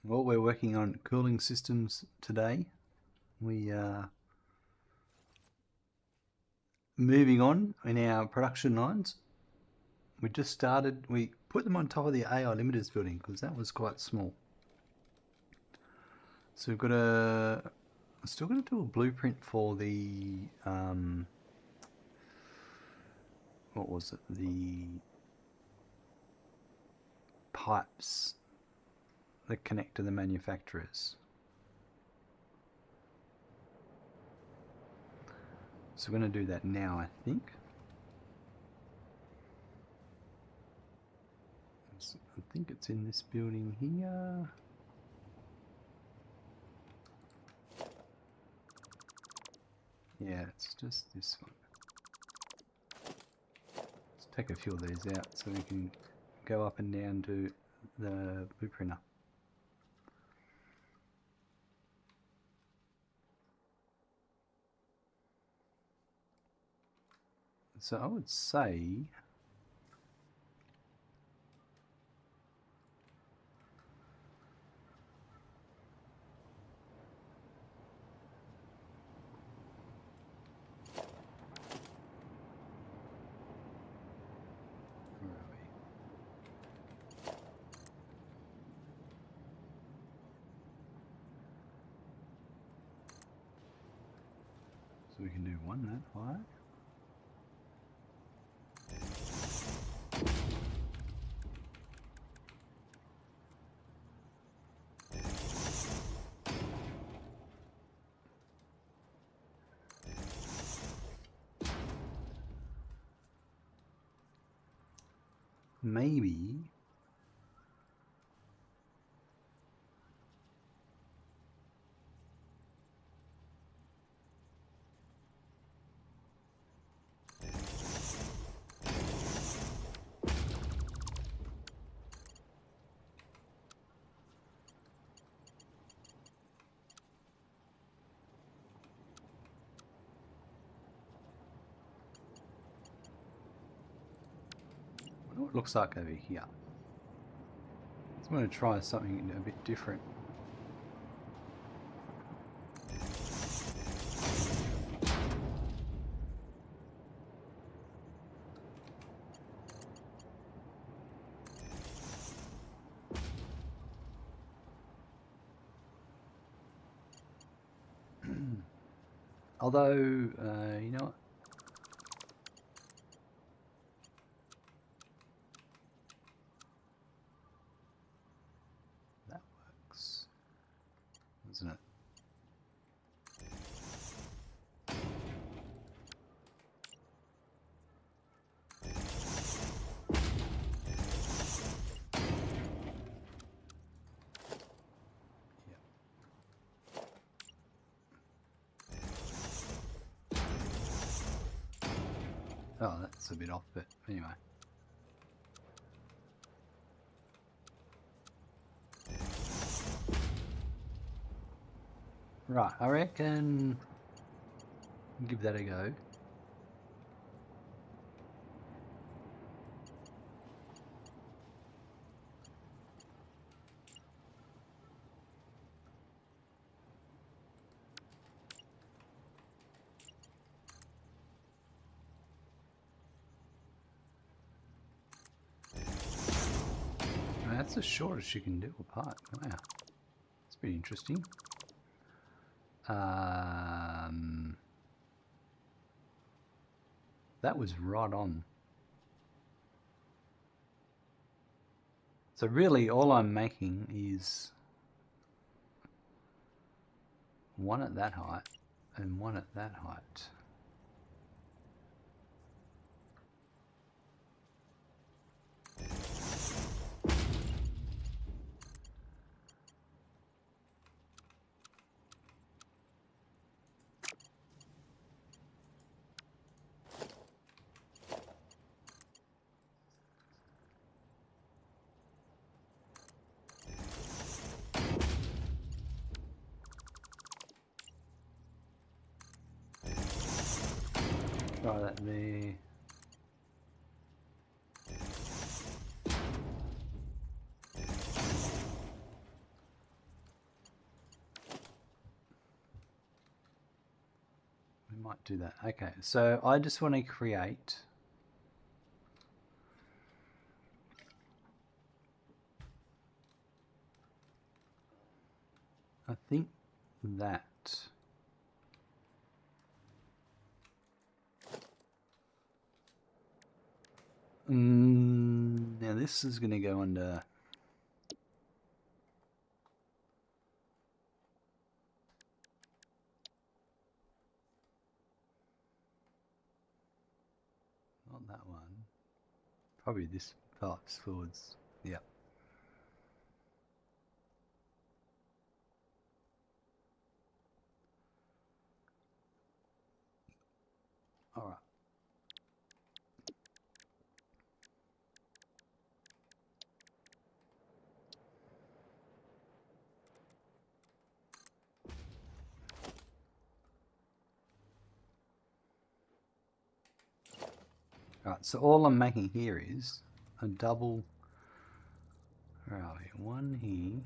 Well, we're working on cooling systems today. We are moving on in our production lines. We just started, we put them on top of the AI limiters building because that was quite small. So we've got still got to do a blueprint for the, what was it, the pipes that connect to the manufacturers. So we're going to do that now, I think. I think it's in this building here. Yeah, it's just this one. Let's take a few of these out so we can go up and down to the blueprinter. So I would say so we can do one that high. Maybe what it looks like over here. So I'm going to try something a bit different. Although, you know what? That works, doesn't it? Oh, that's a bit off, but anyway. Right, I reckon give that a go. That's the shortest you can do a pipe. Wow, that's pretty interesting. That was right on. So really all I'm making is one at that height and one at that height. Try that there. do that. Okay, so I just want to create I think that now this is going to go under not that one, probably this Phillips Ford's, yeah. All right. Right, so all I'm making here is a double, where are we? One here.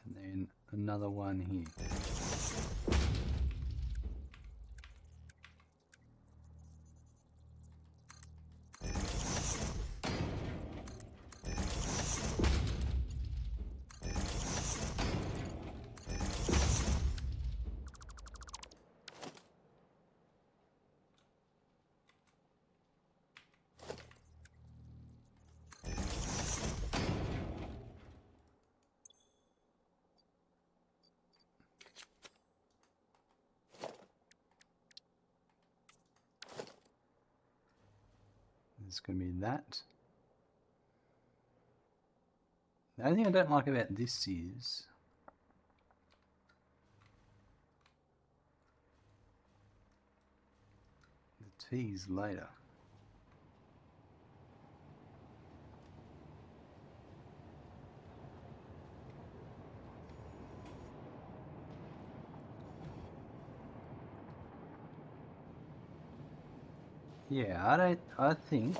And then another one here. It's going to be that. The only thing I don't like about this is the T's later. Yeah, I think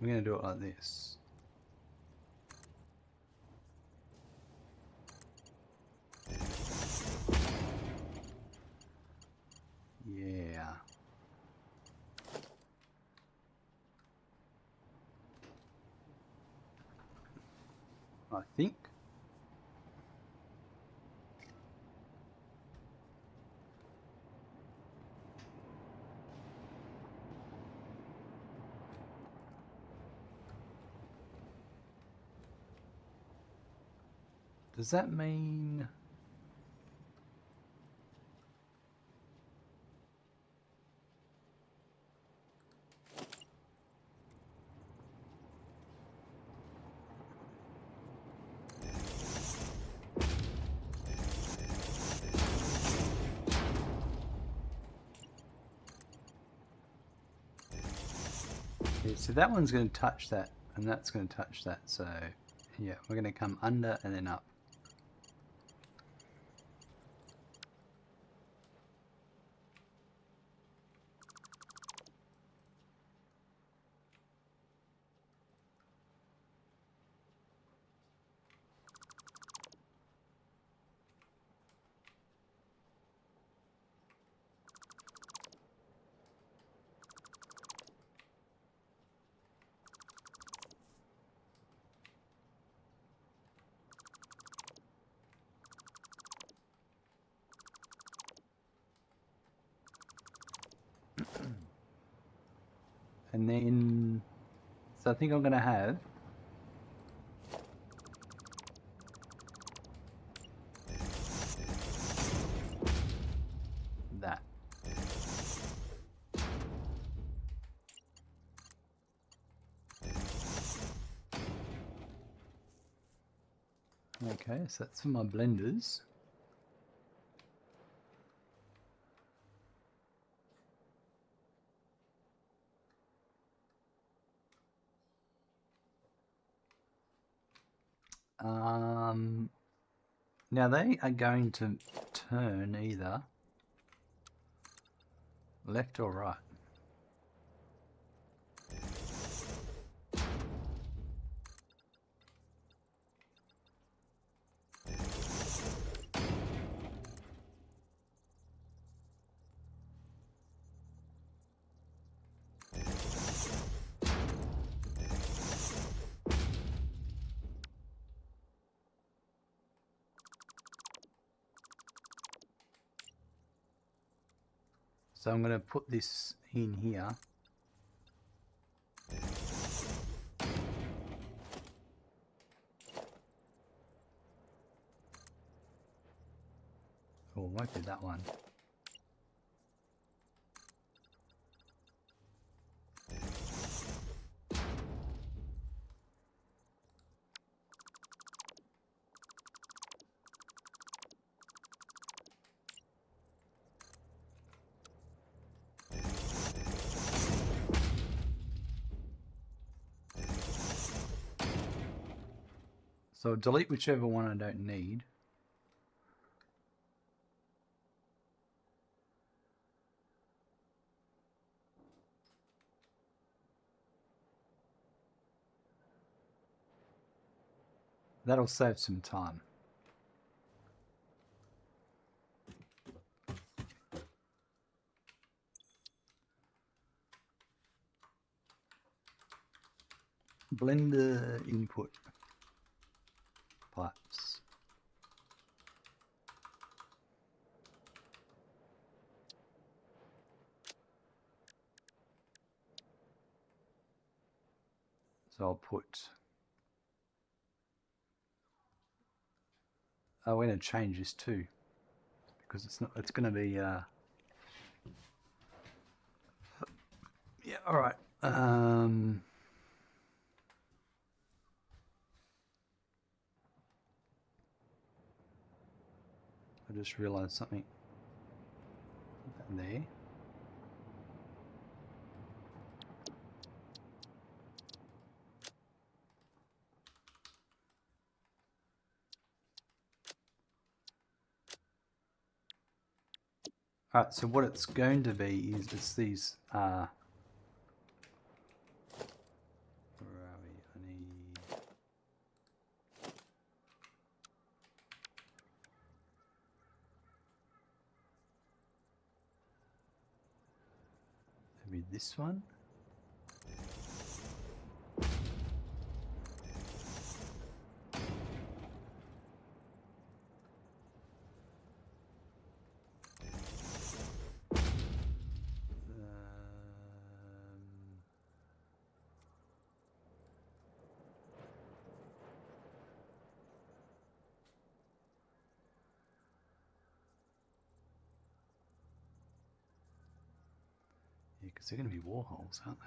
we're going to do it like this. Yeah. I think. Does that mean yeah, so that one's going to touch that and that's going to touch that, so yeah, we're going to come under and then up. And then, so I think I'm going to have that. Okay, so that's for my blenders. Now they are going to turn either left or right. So I'm going to put this in here. Oh, it won't be that one. So delete whichever one I don't need. That'll save some time. Blender input pipes. So I'll put, we're going to change this too, because it's going to be, yeah, all right. I just realized something. Put that there. All right, so what it's going to be is it's these, where are we? I need, maybe this one. Yeah, because they're going to be wall holes, aren't they?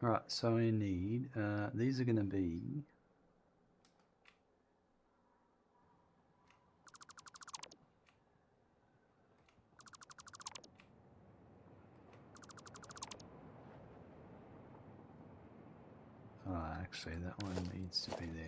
All right, so I need, these are going to be, actually that one needs to be there.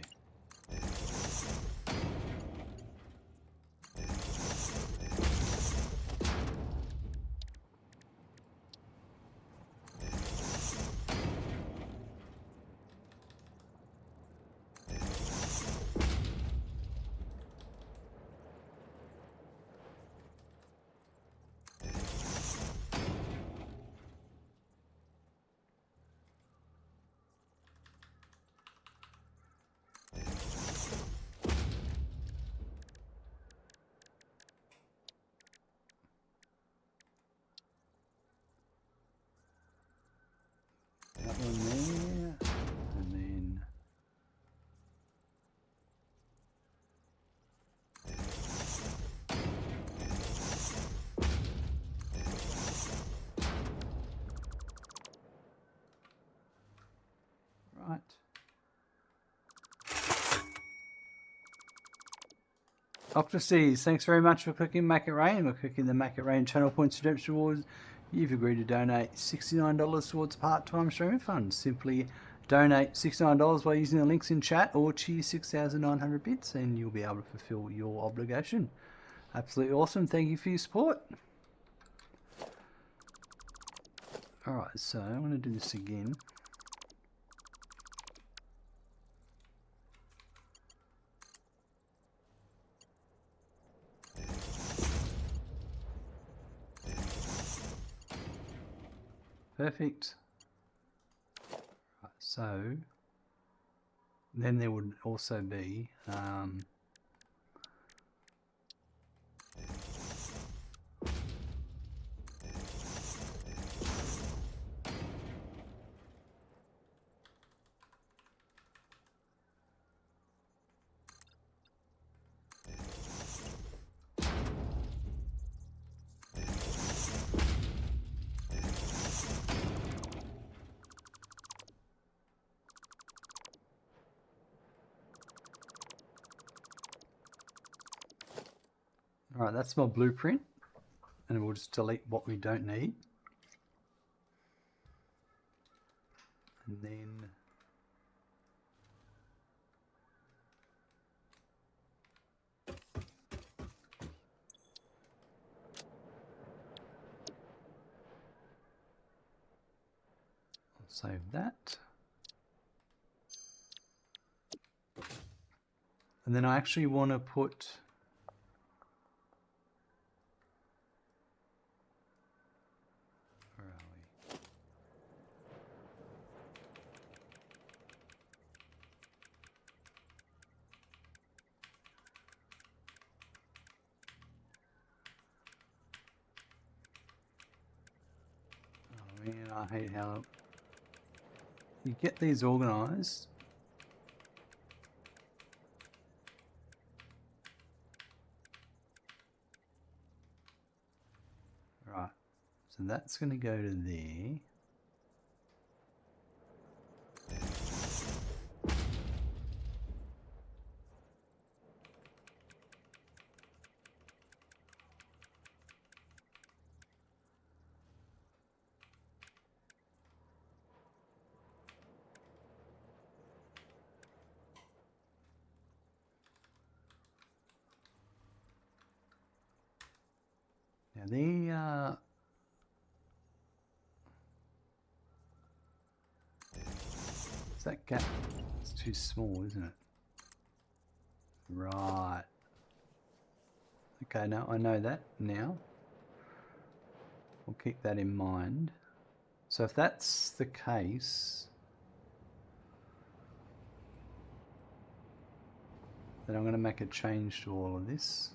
Right. Octaseas, thanks very much for clicking Make It Rain. We're clicking the Make It Rain Channel Points Redemption Rewards. You've agreed to donate $69 towards part-time streaming funds. Simply donate $69 by using the links in chat or cheer 6,900 bits and you'll be able to fulfill your obligation. Absolutely awesome. Thank you for your support. Alright, so I'm going to do this again. Perfect. Right, so then there would also be alright, that's my blueprint, and we'll just delete what we don't need. And then I'll save that. And then I actually want to put man, I hate how you get these organized. Right, so that's going to go to there. Now that gap is too small, isn't it? Right. Okay, now I know that now. We'll keep that in mind. So if that's the case, then I'm going to make a change to all of this.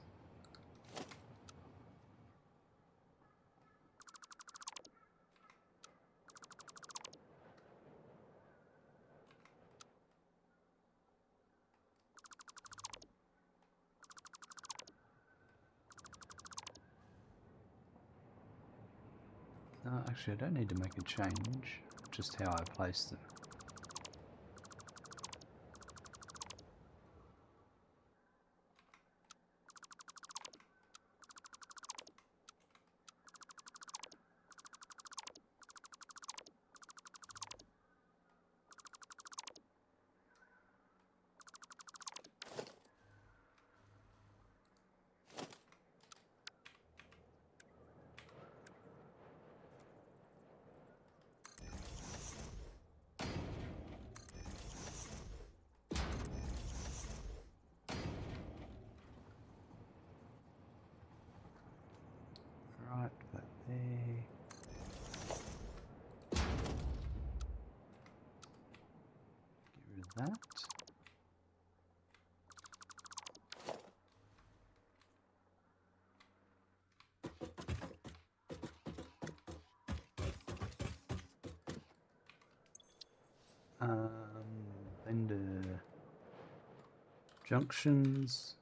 Actually, I don't need to make a change, just how I place them. Right, that there. Get rid of that. Vendor junctions.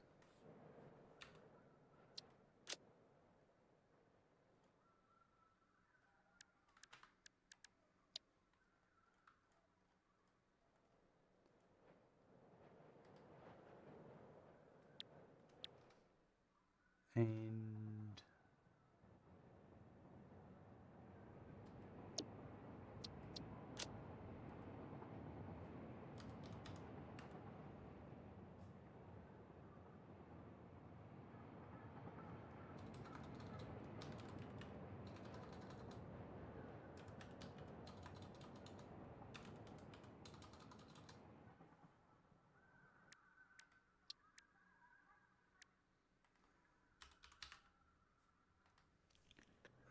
And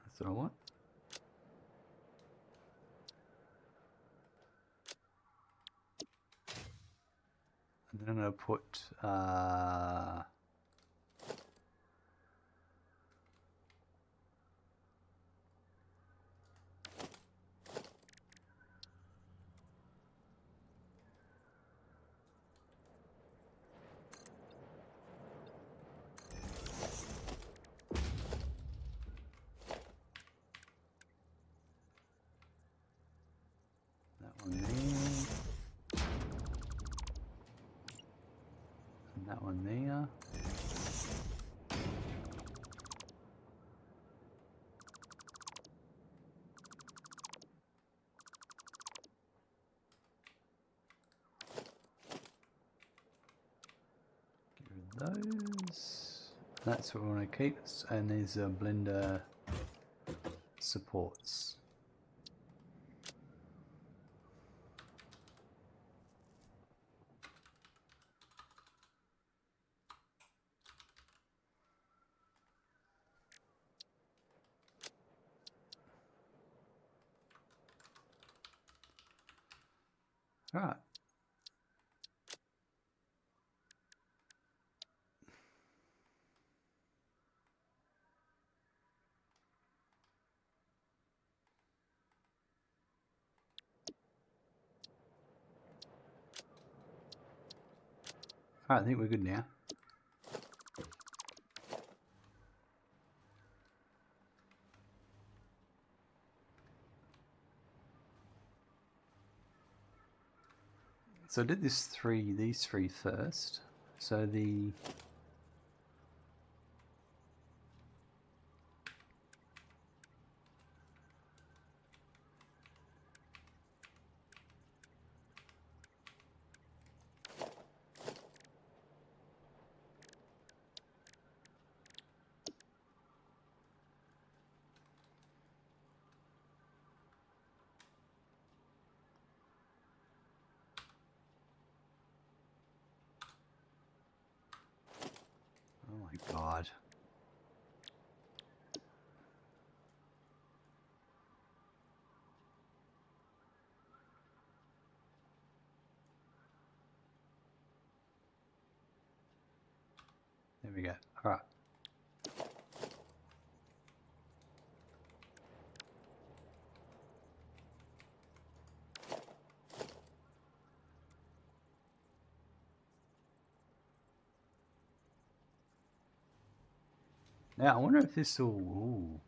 that's what I want. And then I'm going to put that one there, and that one there. Get rid of those. That's what we want to keep, and these are blender supports. Alright. Alright, I think we're good now. So I did these three first. So the oh my god. There we go. Alright. Now I wonder if this will... Ooh.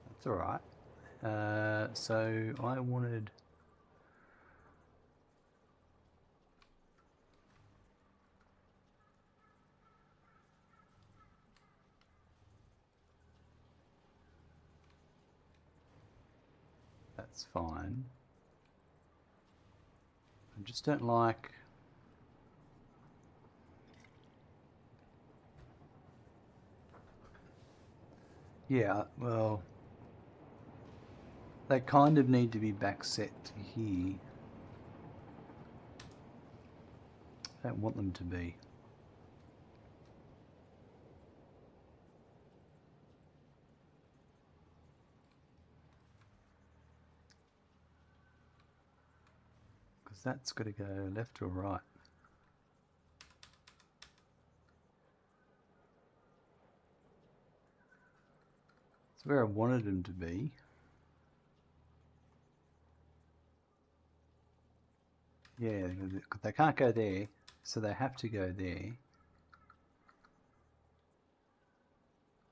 That's alright. So I wanted... That's fine. I just don't like... Yeah, well... They kind of need to be back set to here. I don't want them to be. Because that's got to go left or right. It's where I wanted them to be. Yeah, they can't go there, so they have to go there.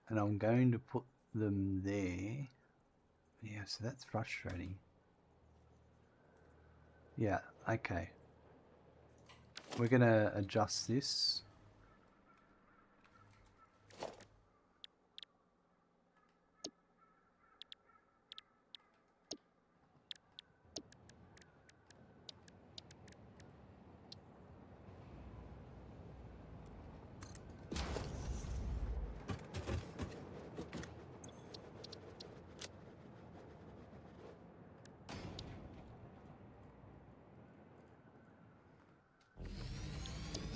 And I'm going to put them there. Yeah, so that's frustrating. Yeah, okay. we're going to adjust this.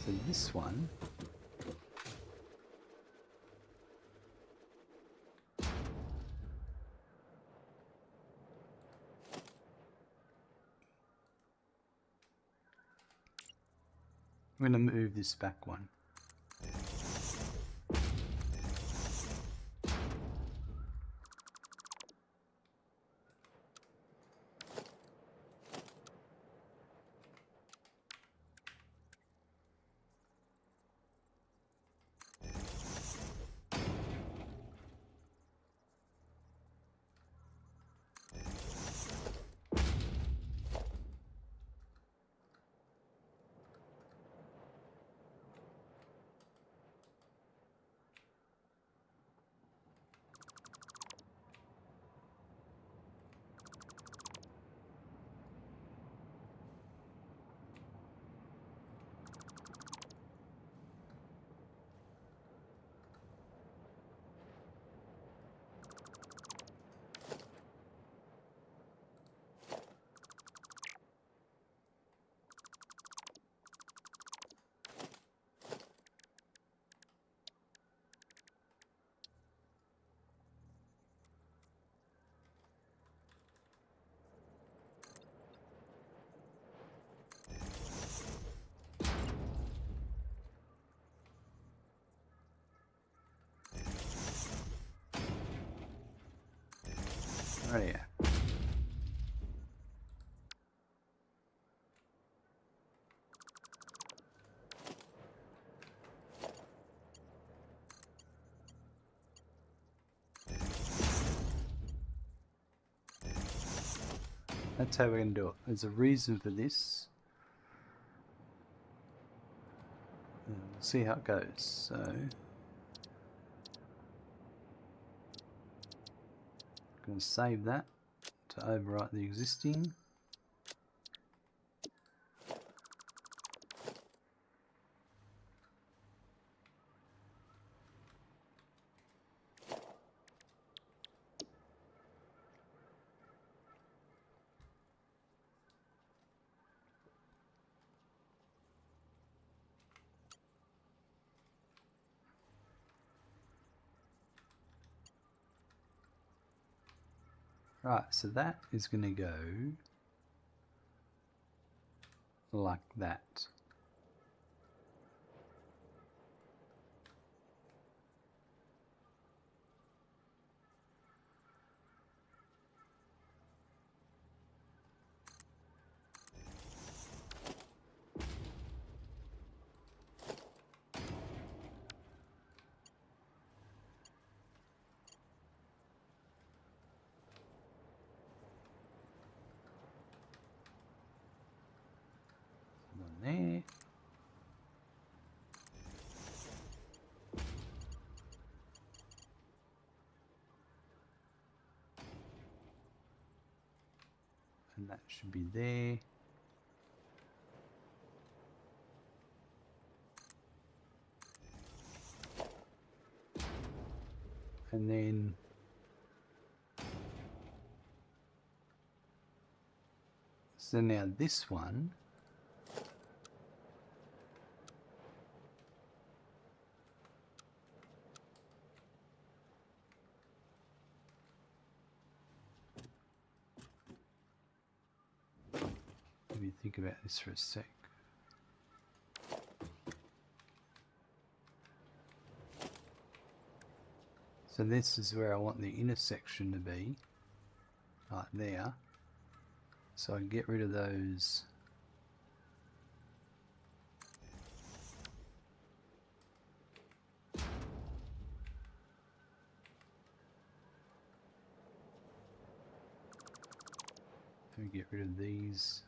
So this one, I'm going to move this back one. Right here. That's how we're going to do it. There's a reason for this. And we'll see how it goes. So, I'm going to save that to overwrite the existing. Right, so that is going to go like that. There. And that should be there. And then so now this one let me think about this for a sec. So this is where I want the intersection to be, right there. So I get rid of those get rid of these.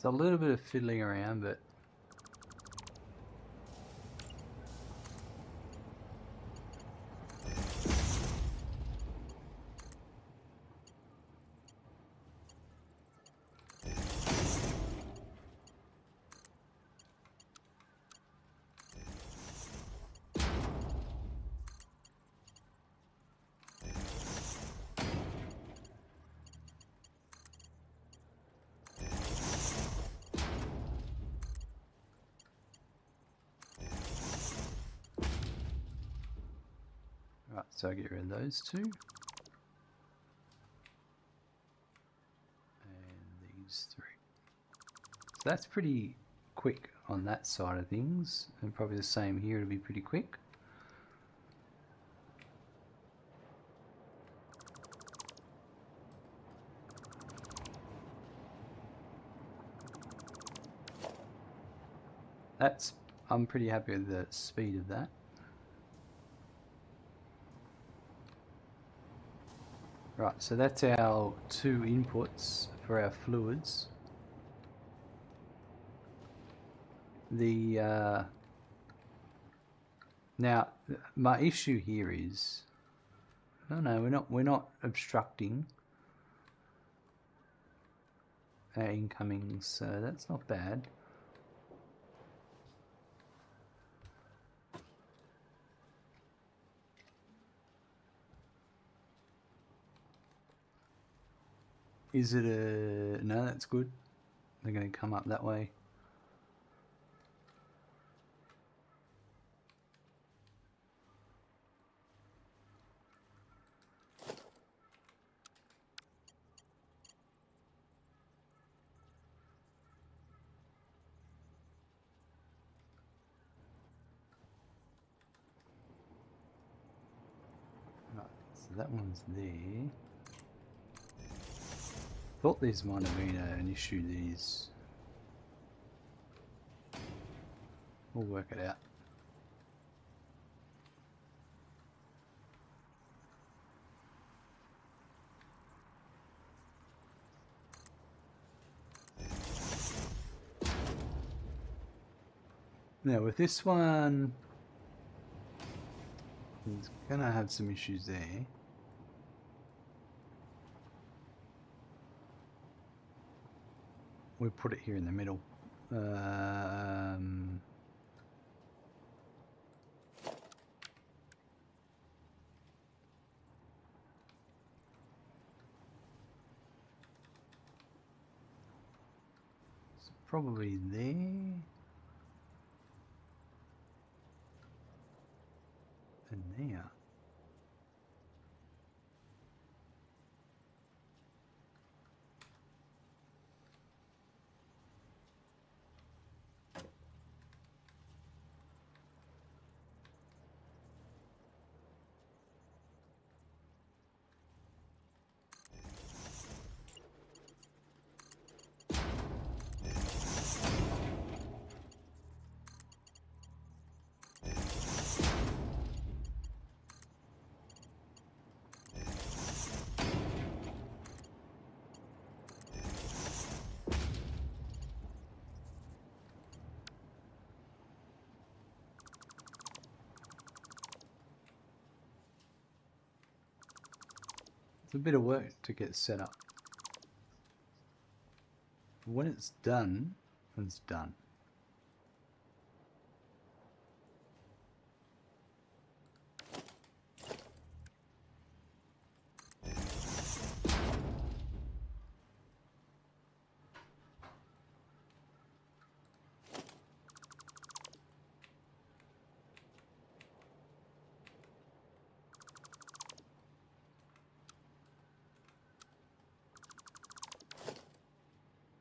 It's a little bit of fiddling around, but right, so I get rid of those two. And these three. So that's pretty quick on that side of things. And probably the same here, it'll be pretty quick. I'm pretty happy with the speed of that. Right, so that's our two inputs for our fluids. Now my issue here is, oh no, we're not obstructing our incomings, so that's not bad. Is it a... no, that's good. They're going to come up that way. Right, so that one's there. Thought these might have been an issue, these. We'll work it out. Now with this one, it's gonna have some issues there. We put it here in the middle. It's probably there. And there. It's a bit of work to get set up. When it's done, it's done.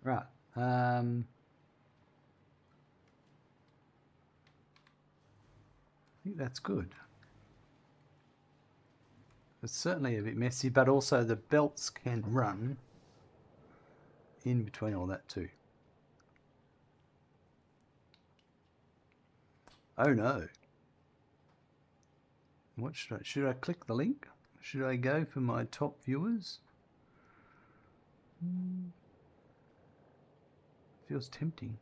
Right. I think that's good. It's certainly a bit messy, but also the belts can run in between all that too. Oh no. What should I click the link? Should I go for my top viewers? Feels tempting.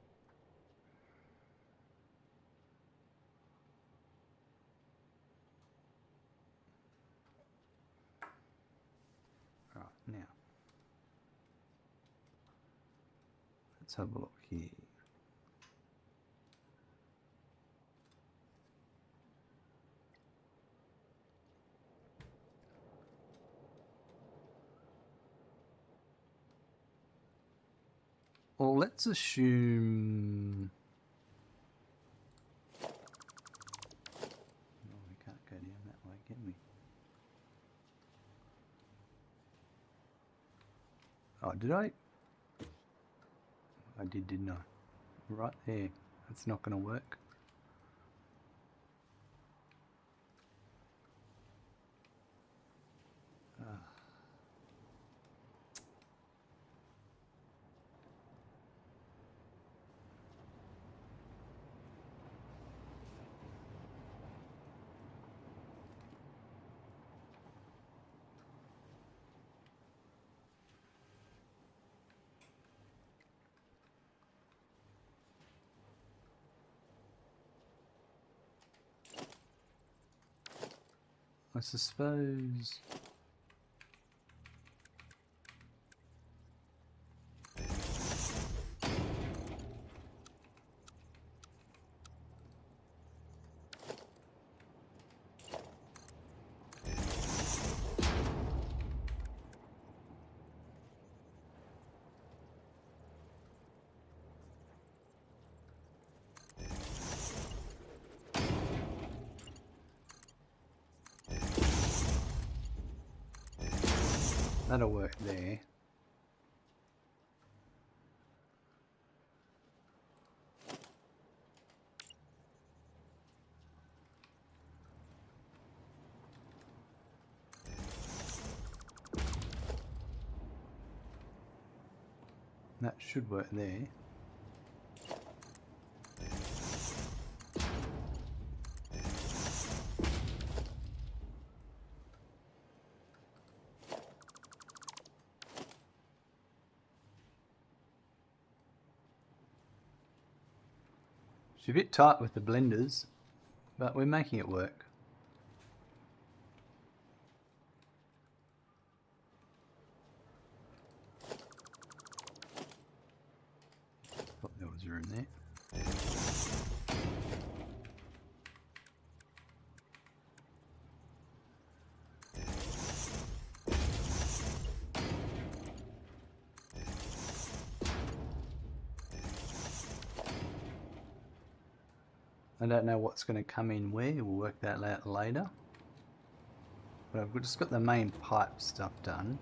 Right, now let's have a look here. Well, let's assume... Oh, we can't go down that way, can we? Oh, did I? I did, didn't I? Right there. That's not going to work. I suppose... That'll work there. That should work there. It's a bit tight with the blenders, but we're making it work. Thought there was room there. I don't know what's going to come in where, we'll work that out later. But I've just got the main pipe stuff done.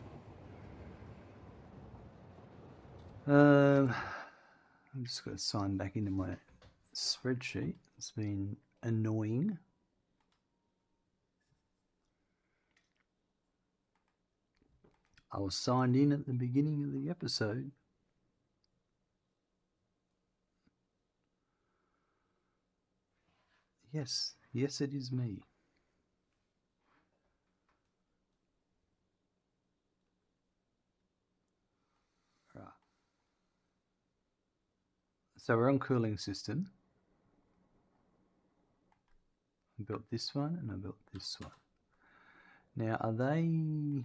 I'm just going to sign back into my spreadsheet. It's been annoying. I was signed in at the beginning of the episode. Yes, yes it is me. Right. So we're on cooling system. I built this one and I built this one. Now are they...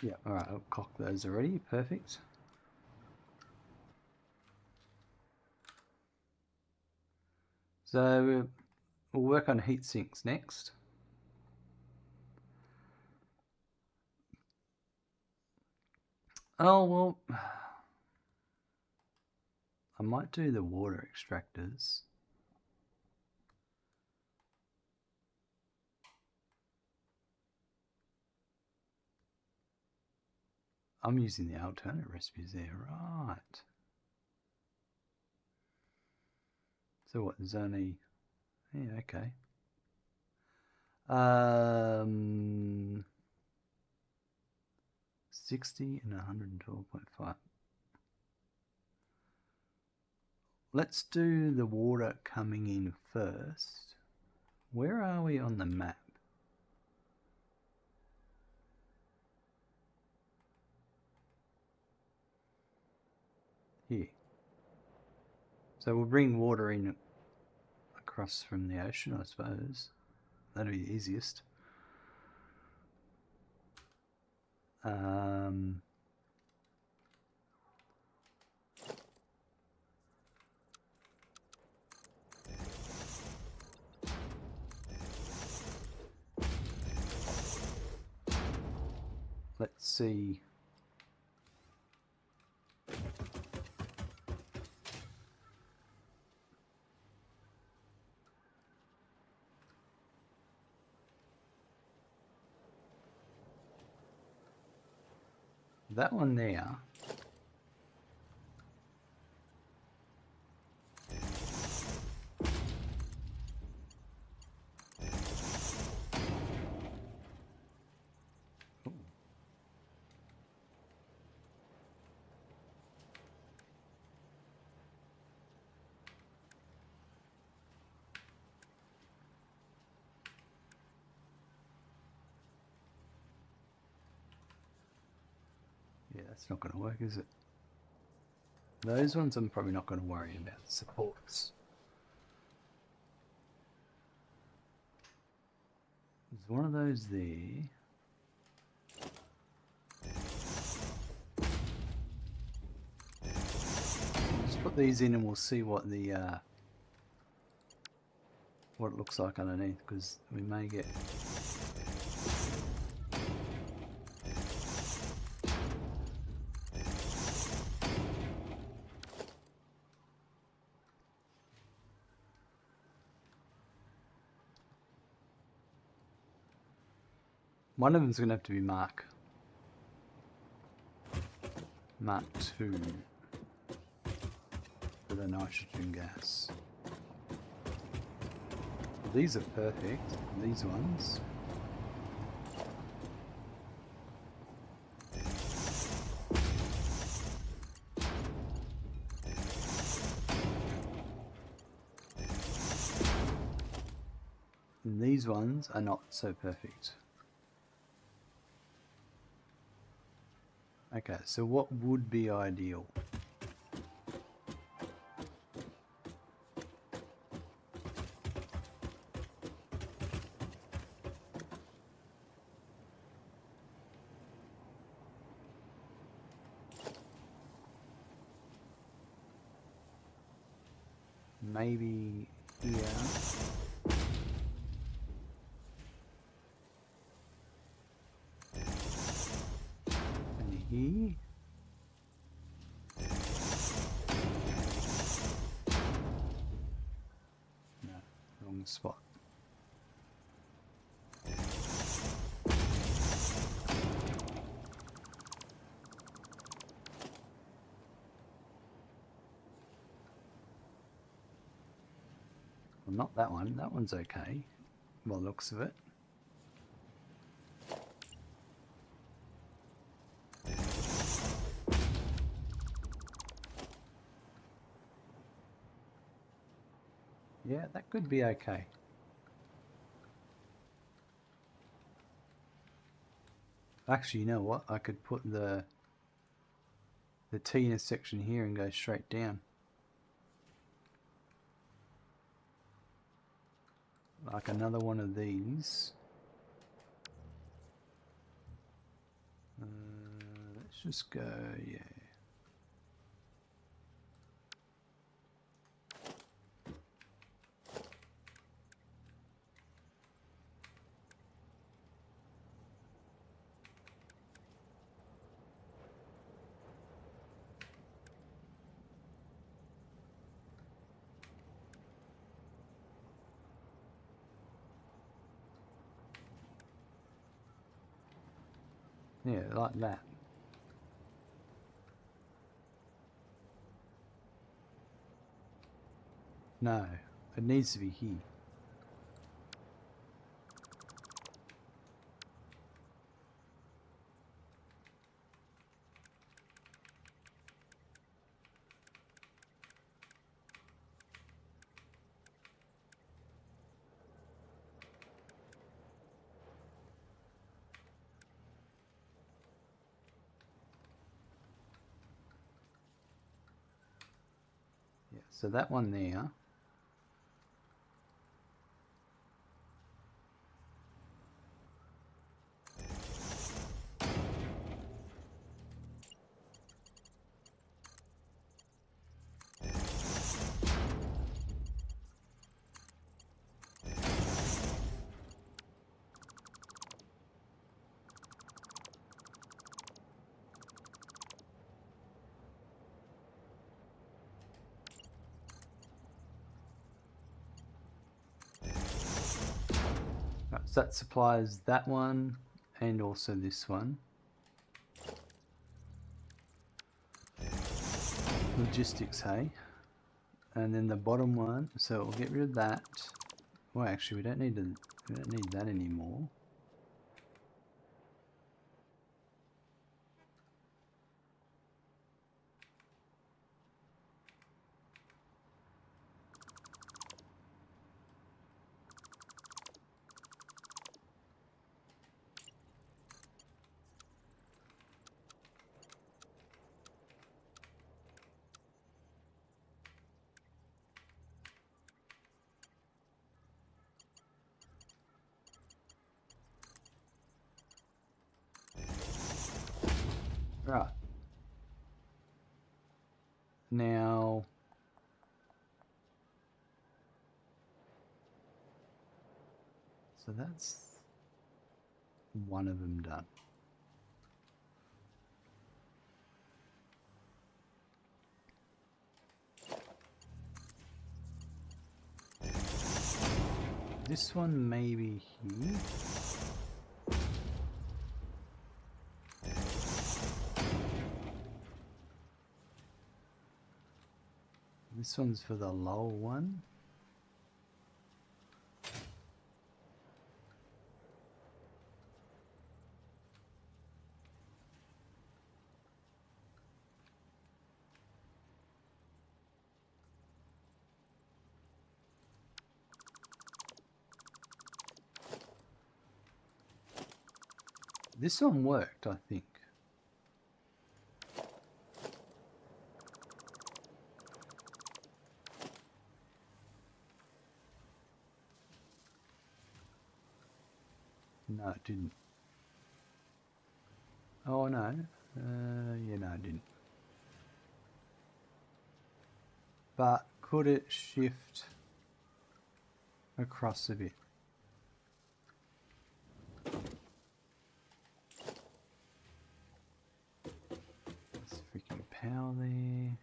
Yeah, alright, I'll cock those already, perfect. So we'll work on heat sinks next. Oh, well, I might do the water extractors. I'm using the alternate recipes there, right. So what, there's only, yeah, okay. 60 and 112.5. Let's do the water coming in first. Where are we on the map? here. So we'll bring water in across from the ocean, I suppose. That'll be the easiest. Let's see. That one there. Yeah, that's not going to work, is it? Those ones I'm probably not going to worry about. Supports. There's one of those there. Just put these in and we'll see what the what it looks like underneath, because we may get one of them's going to have to be Mark 2 for the nitrogen gas. These are perfect, these ones. And these ones are not so perfect. Okay, so what would be ideal? Maybe here. And here. No, wrong spot. Well, not that one. That one's okay, by the looks of it. Yeah, that could be okay. Actually, you know what? I could put the Tina section here and go straight down. Like another one of these. Let's just go, yeah. Yeah, like that. No, it needs to be here. So that one there. Right, so that supplies that one and also this one. Logistics, hey? And then the bottom one, so we'll get rid of that. Well, actually, we don't need that anymore. Right. Now, so that's one of them done. This one may be here. This one's for the lower one. This one worked, I think. No, it didn't. Oh, no. Yeah, no, it didn't. But could it shift across a bit? Let's freaking power there.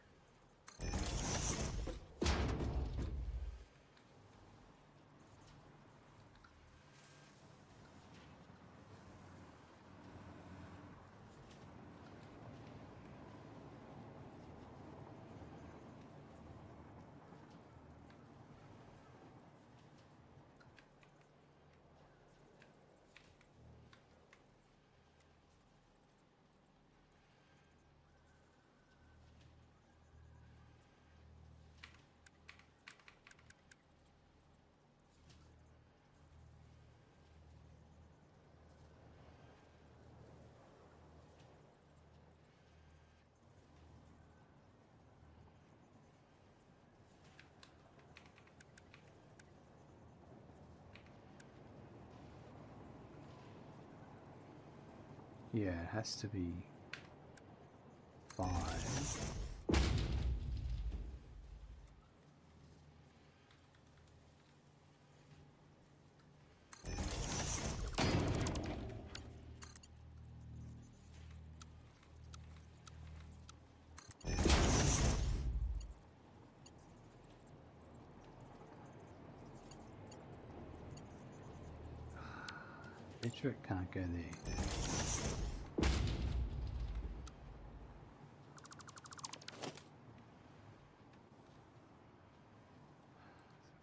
Yeah, it has to be 5. Bet you it can't go there.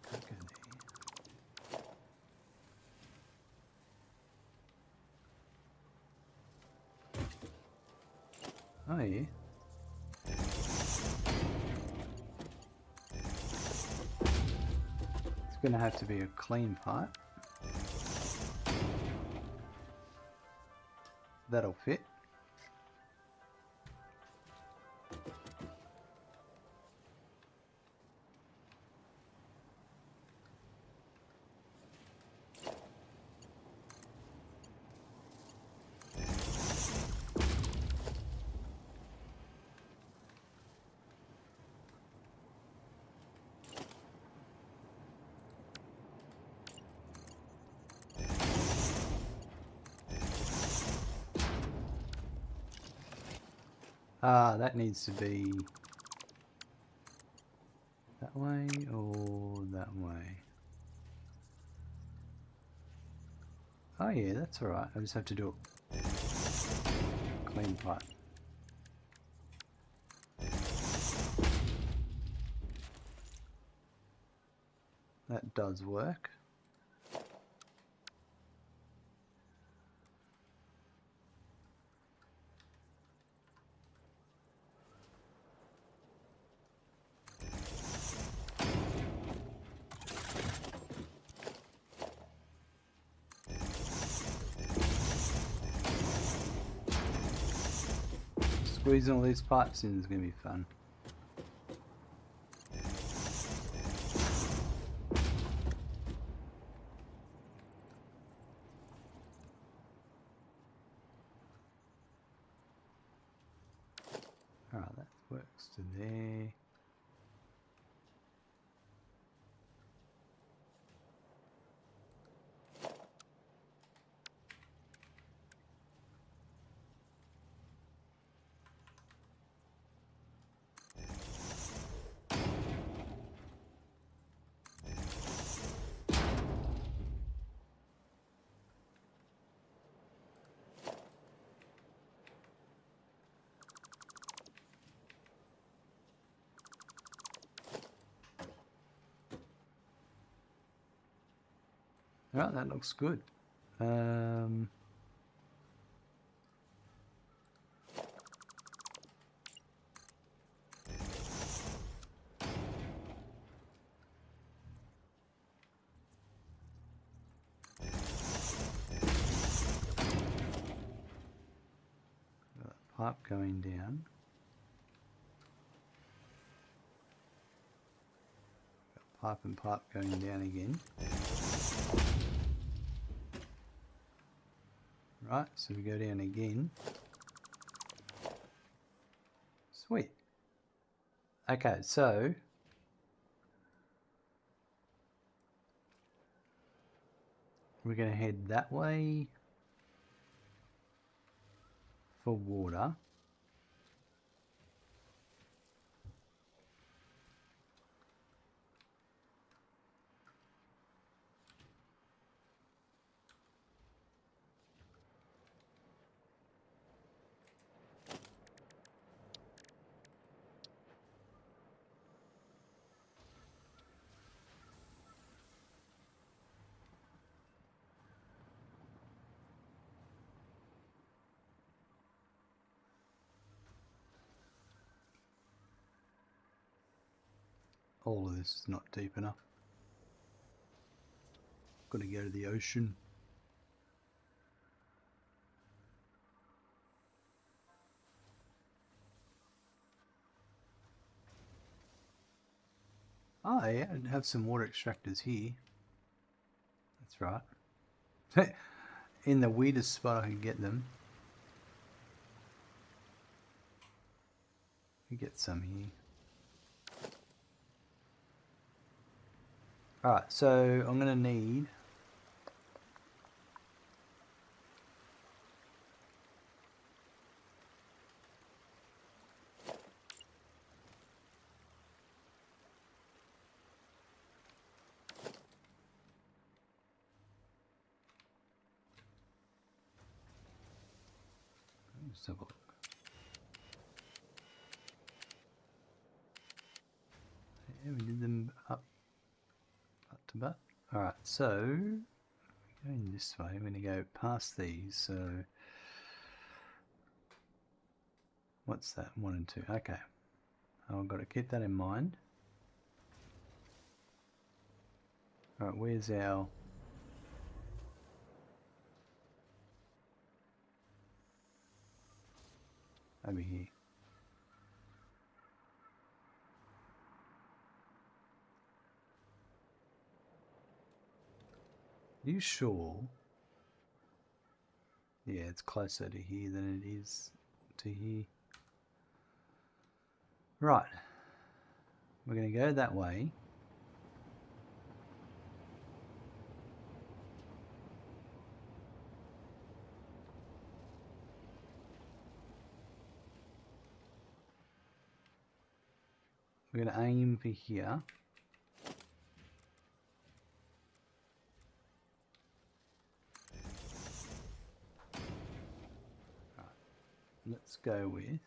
Can't go there. Oh yeah. It's gonna have to be a clean pipe. That'll fit. That needs to be that way or that way. Oh yeah, that's alright. I just have to do a clean pipe. That does work. Squeezing all these pipes in is going to be fun. Alright, that works to there. Alright, that looks good. Pipe going down. Pipe and pipe going down again. Right, so we go down again. Sweet. Okay, so we're going to head that way for water. All of this is not deep enough. Got to go to the ocean. Oh yeah, I have some water extractors here. That's right. In the weirdest spot I could get them. We get some here. Alright, so I'm going to need let's have a look. Yeah, we did them up to butt. Alright, so going this way, I'm going to go past these. So what's that? 1 and 2. Okay. I've got to keep that in mind. Alright, where's our over here? Are you sure? Yeah, it's closer to here than it is to here. Right. We're going to go that way. We're going to aim for here. Right. Let's go with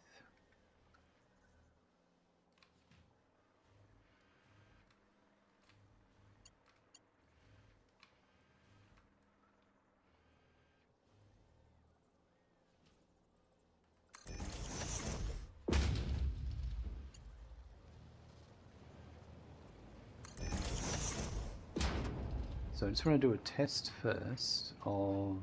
so I just want to do a test first of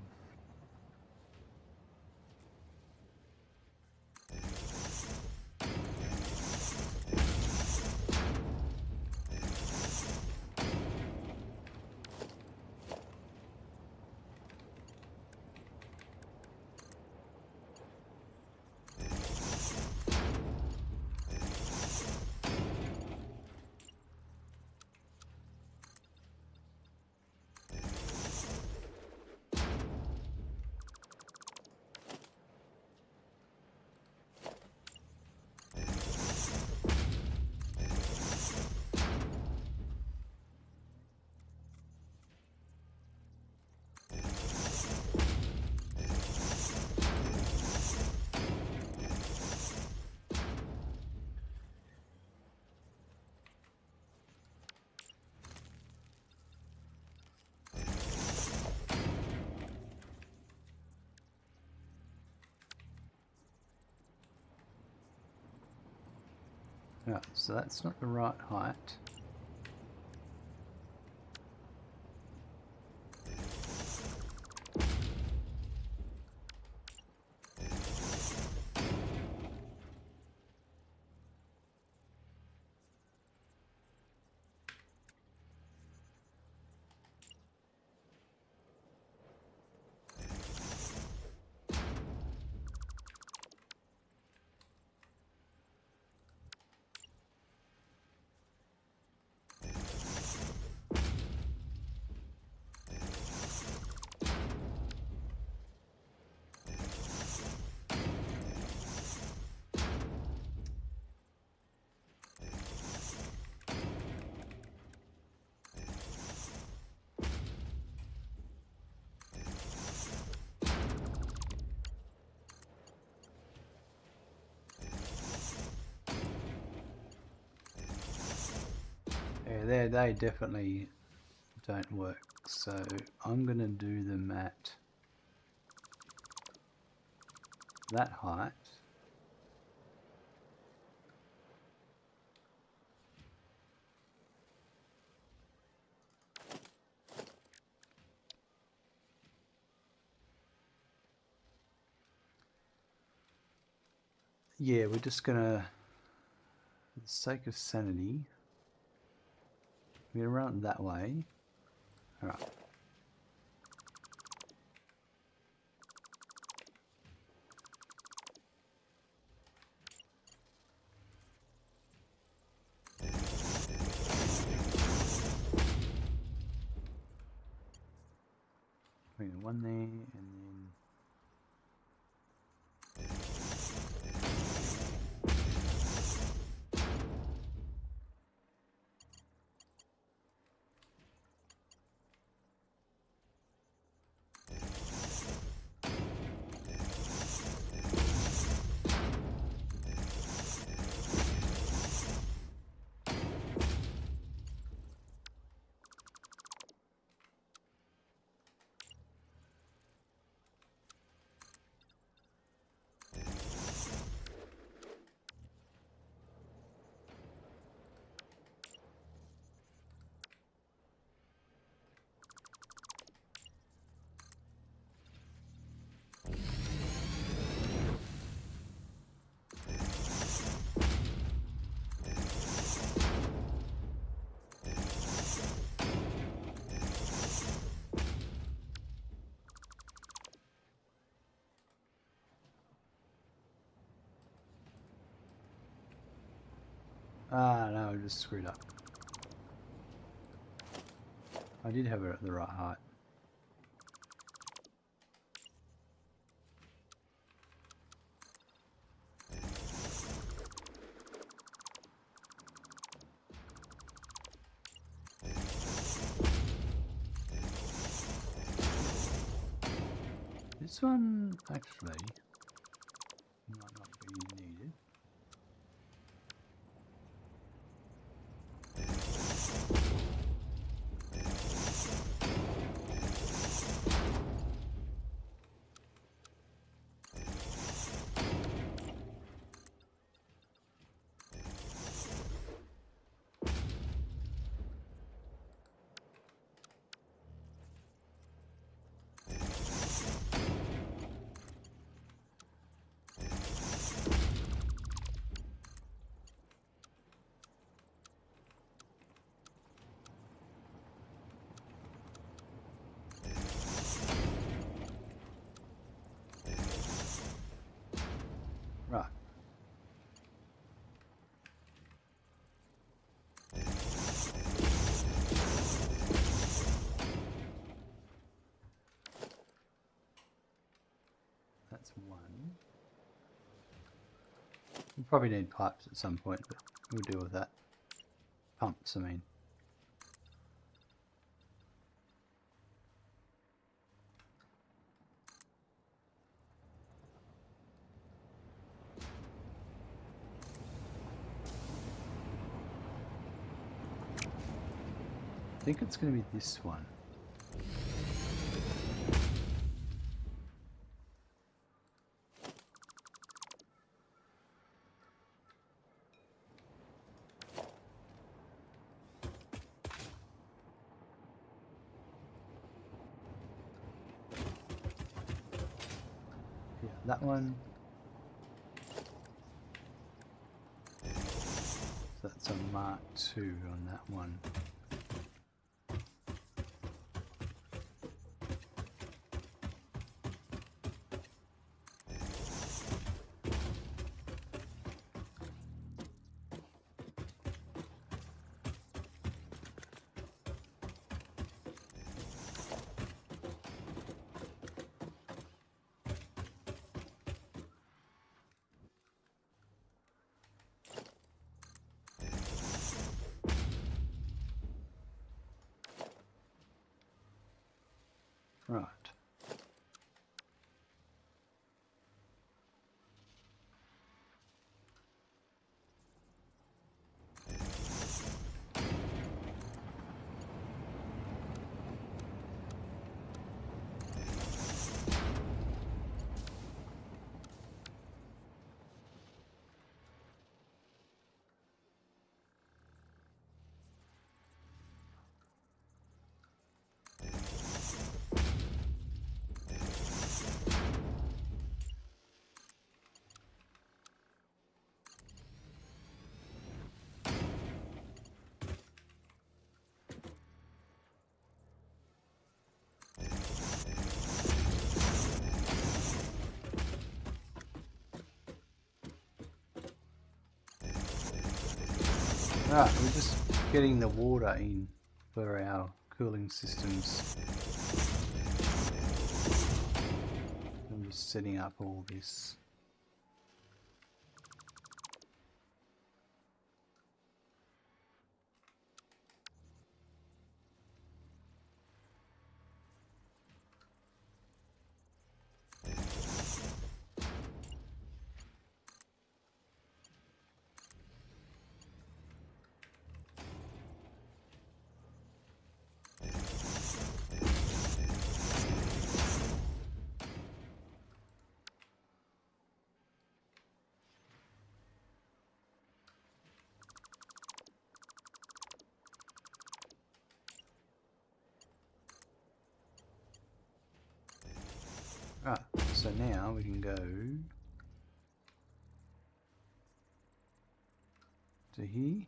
right, so that's not the right height. Yeah, they definitely don't work. So I'm going to do them at that height. Yeah, we're just going to, for the sake of sanity, we're going to run it that way. Alright. Bring the one there and then no, I just screwed up. I did have it at the right height. This one actually might not be needed. Right. That's one. We'll probably need pipes at some point, but we'll deal with that. Pumps, I mean. I think it's going to be this one. Yeah, that one. So that's a Mark II on that one. Right. Right, we're just getting the water in for our cooling systems. I'm just setting up all this. Right, so now we can go to here.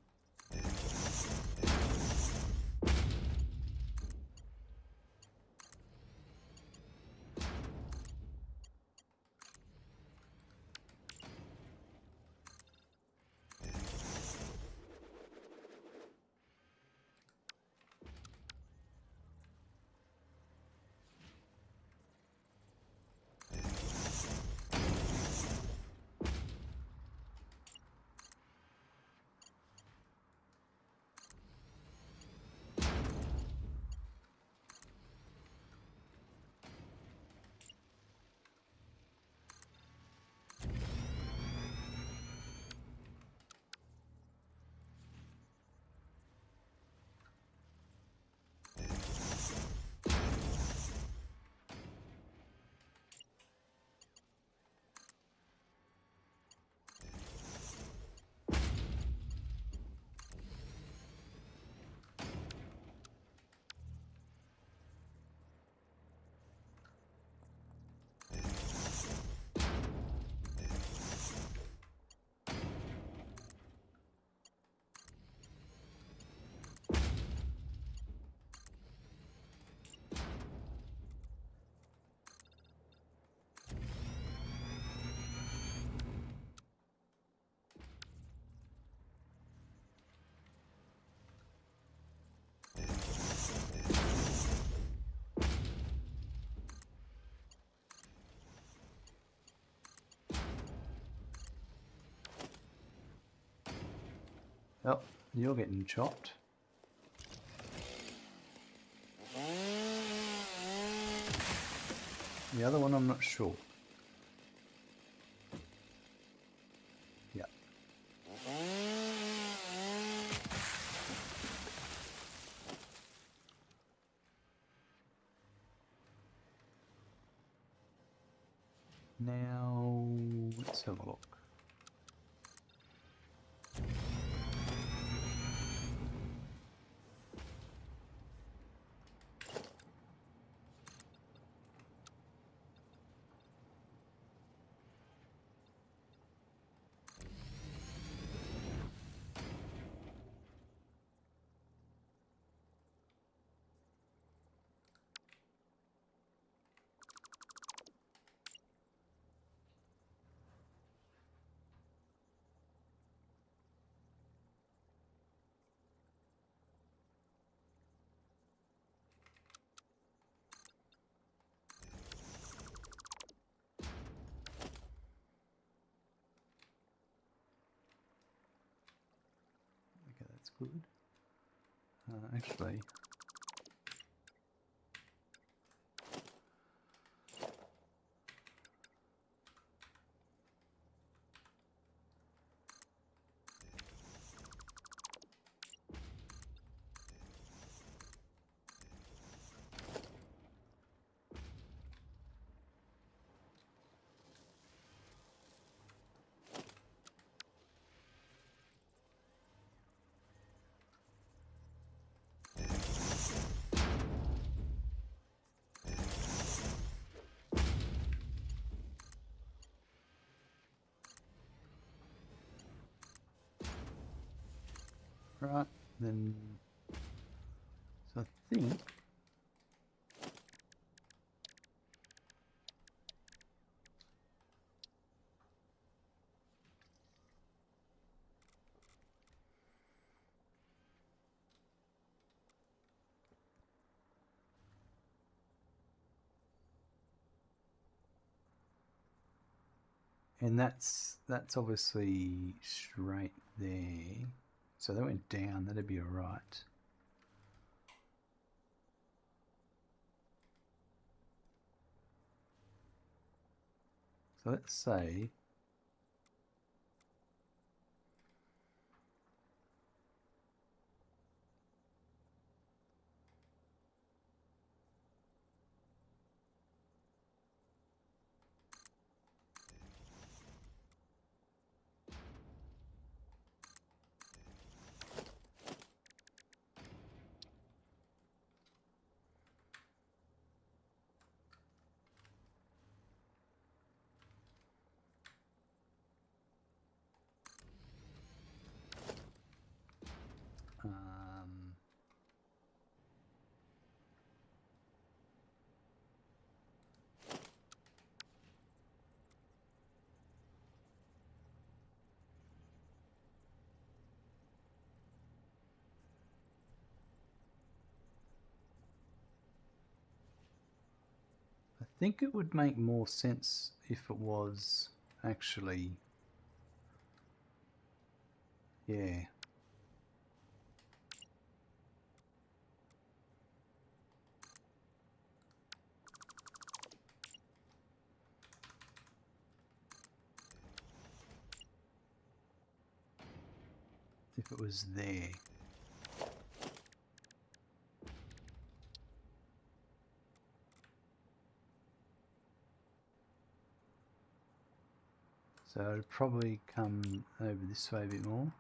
Oh, you're getting chopped. The other one I'm not sure. Yep. Now, let's have a look. Okay, that's good. Actually, right, then, so I think and that's obviously straight there. So that went down, that'd be alright. So let's say I think it would make more sense if it was actually, yeah. If it was there. So it'd probably come over this way a bit more.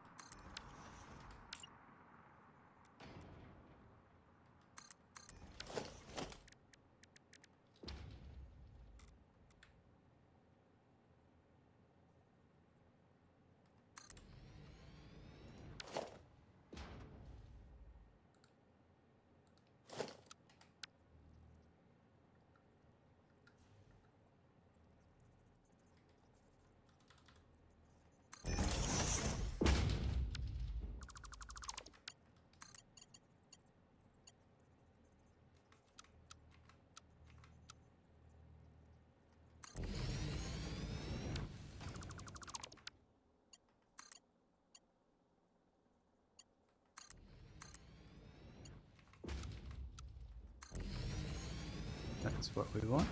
That's what we want.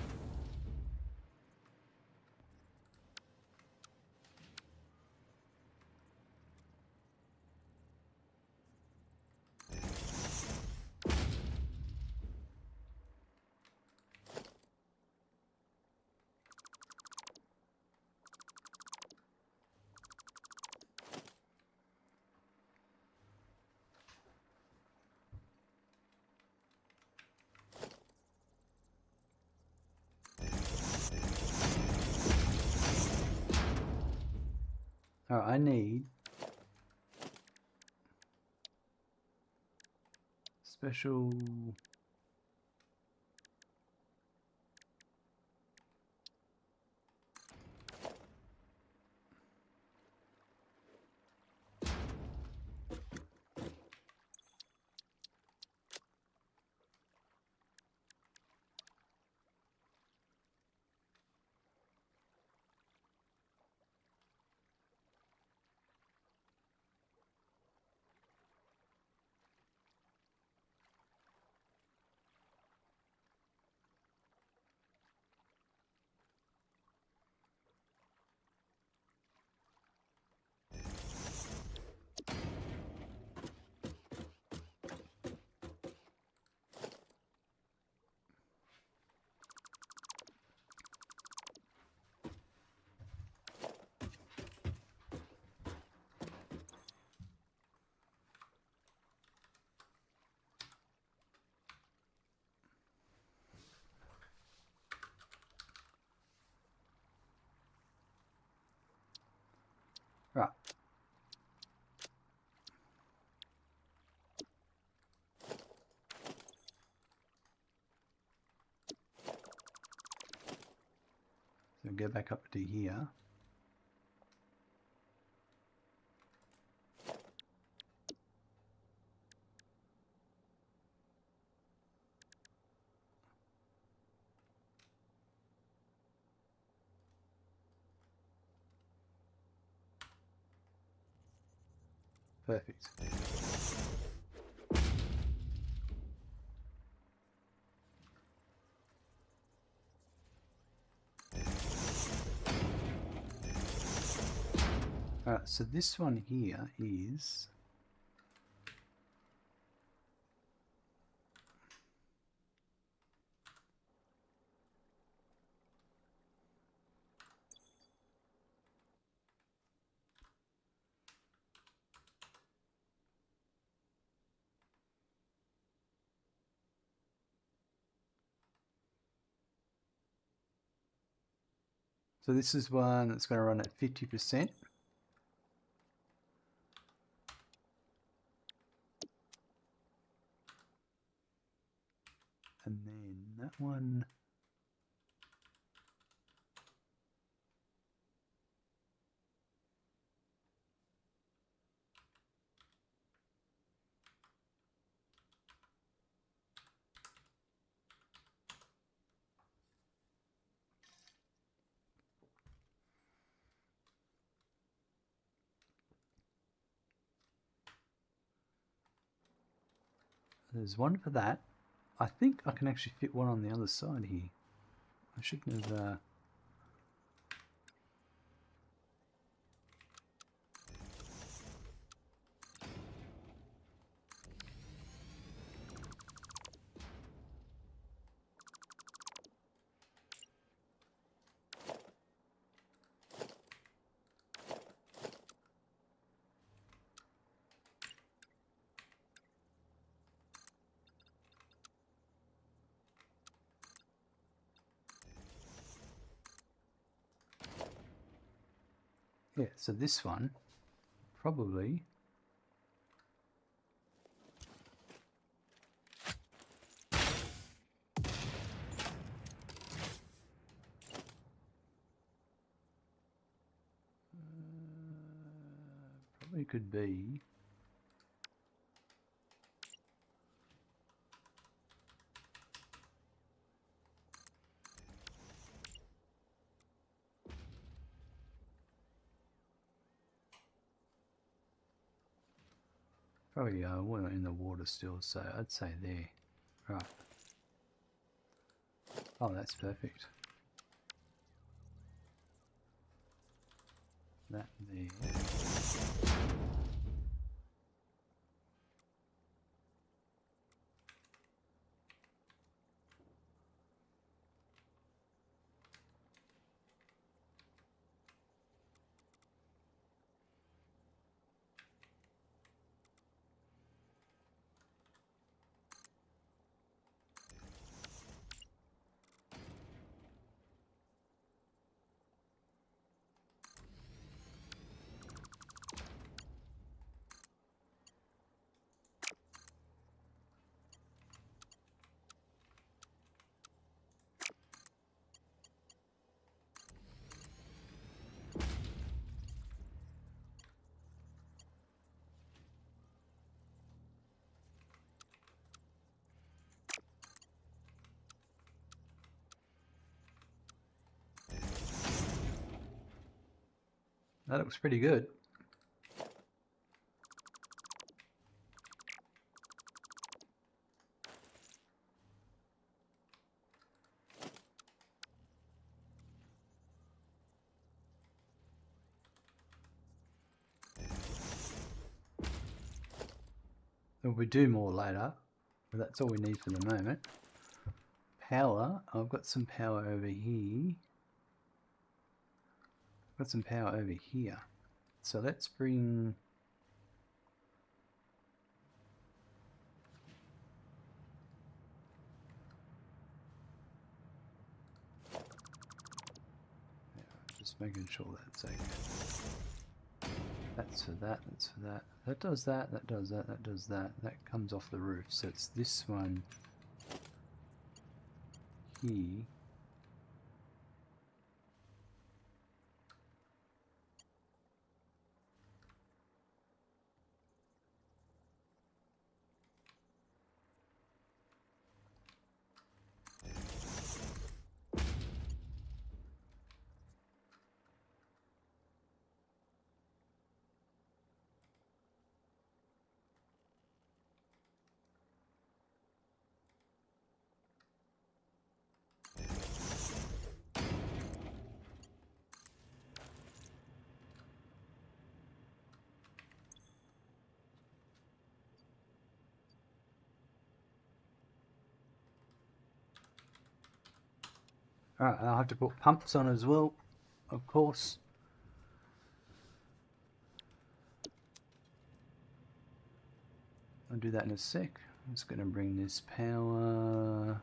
Alright, I need special right. So go back up to here. Perfect. Alright, so this one here is so this is one that's going to run at 50%. And then that one, there's one for that. I think I can actually fit one on the other side here. I shouldn't have... yeah, so this one probably probably could be probably well in the water still, so I'd say there. Right. Oh, that's perfect. That there. That looks pretty good. We do more later, but that's all we need for the moment. Power, I've got some power over here. Got some power over here. So let's bring... Just making sure that's okay. That's for that, that's for that. That does that, that does that, that does that. That comes off the roof. So it's this one here. Alright, I'll have to put pumps on as well, of course. I'll do that in a sec. I'm just going to bring this power...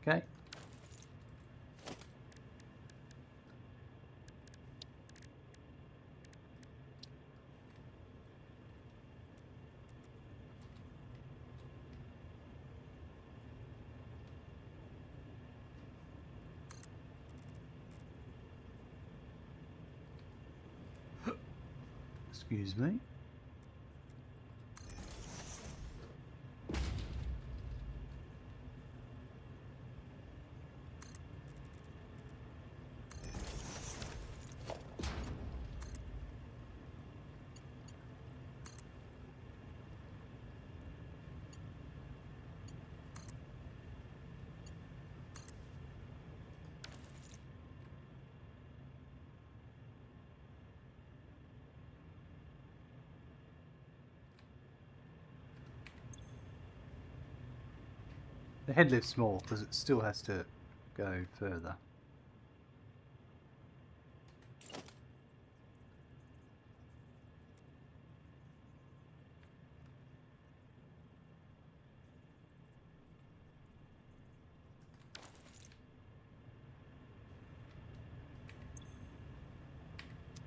Okay. Excuse me. The head lift's small because it still has to go further.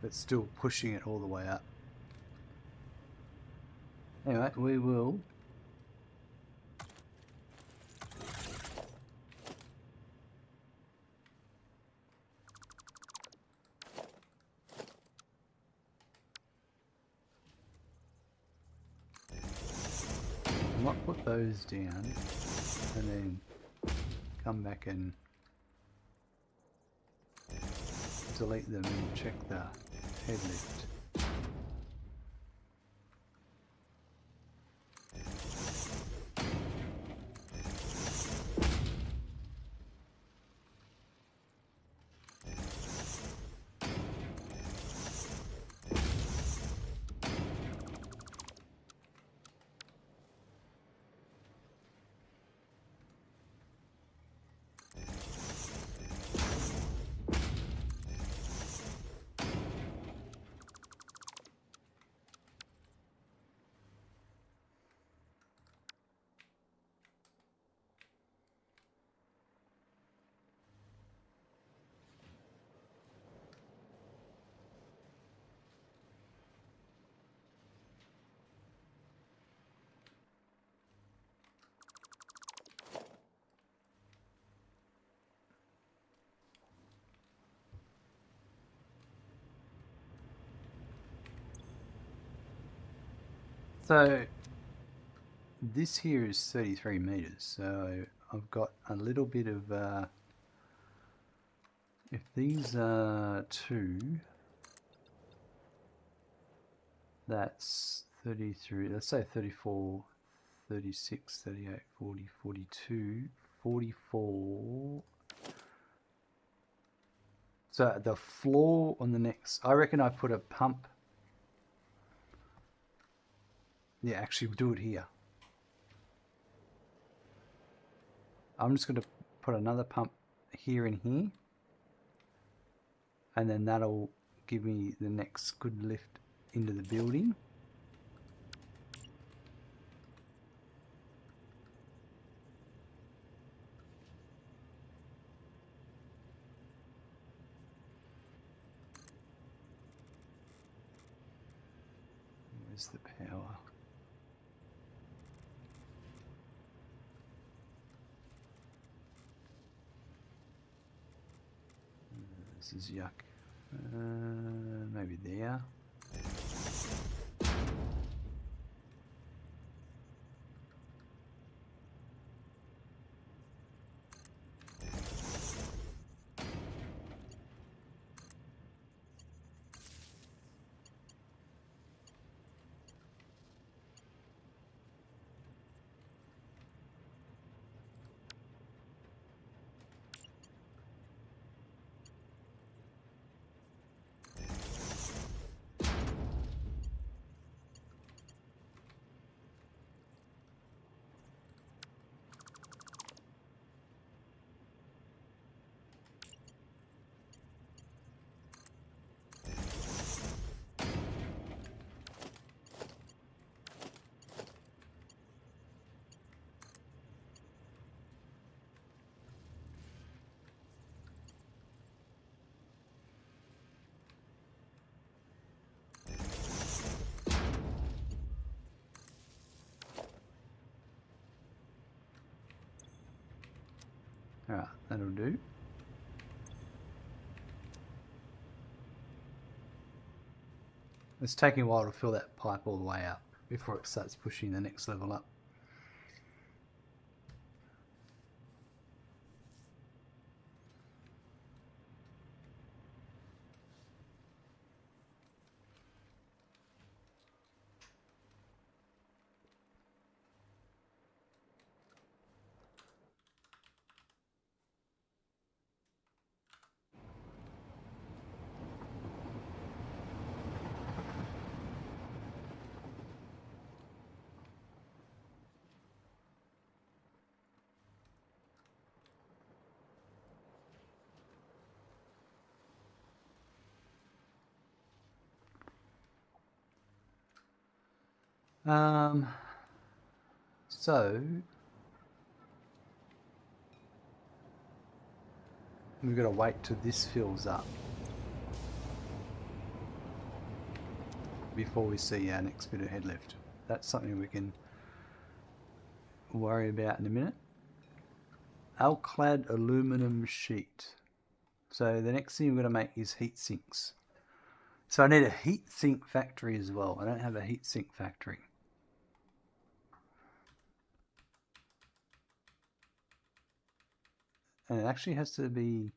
but still pushing it all the way up. Anyway, we will I might put those down and then come back and delete them and check the head lift. So this here is 33 meters, so I've got a little bit of if these are 2, that's 33, let's say 34, 36, 38, 40, 42, 44. So the floor on the next, I reckon I put a pump. Yeah, actually do it here. I'm just going to put another pump here and here. And then that'll give me the next good lift into the building. Where's the power? This is yuck. Maybe there. Alright, that'll do. It's taking a while to fill that pipe all the way up before it starts pushing the next level up. So we've got to wait till this fills up. before we see our next bit of head lift. That's something we can worry about in a minute. Alclad aluminum sheet. So the next thing we're going to make is heat sinks. So I need a heat sink factory as well. I don't have a heat sink factory. And it actually has to be,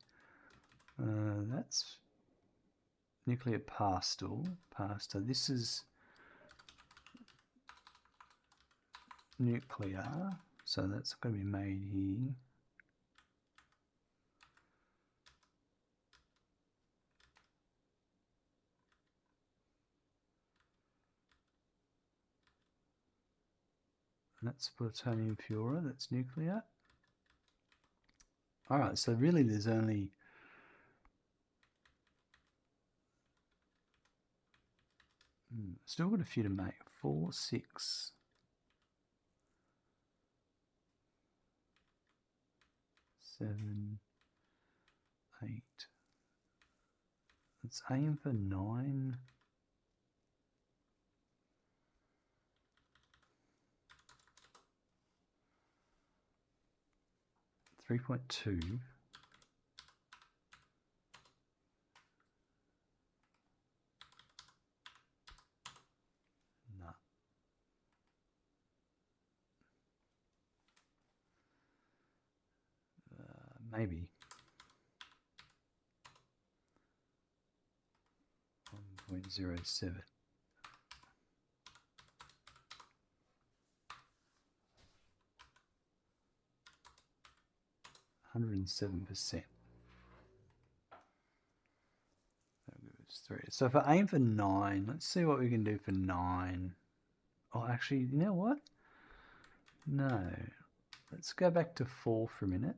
that's nuclear pasta. This is nuclear, so that's going to be made here. That's plutonium pura, that's nuclear. Alright, so really there's only still got a few to make. 4, 6, 7, 8. Let's aim for 9. $3.2. No. Maybe. 1.07. 107%. So if I aim for 9, let's see what we can do for 9. Oh, actually, you know what? No. Let's go back to 4 for a minute.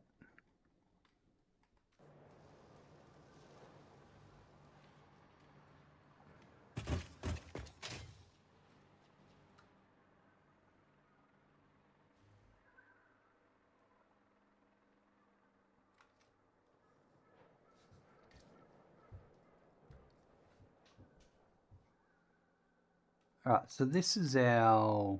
Alright, so this is our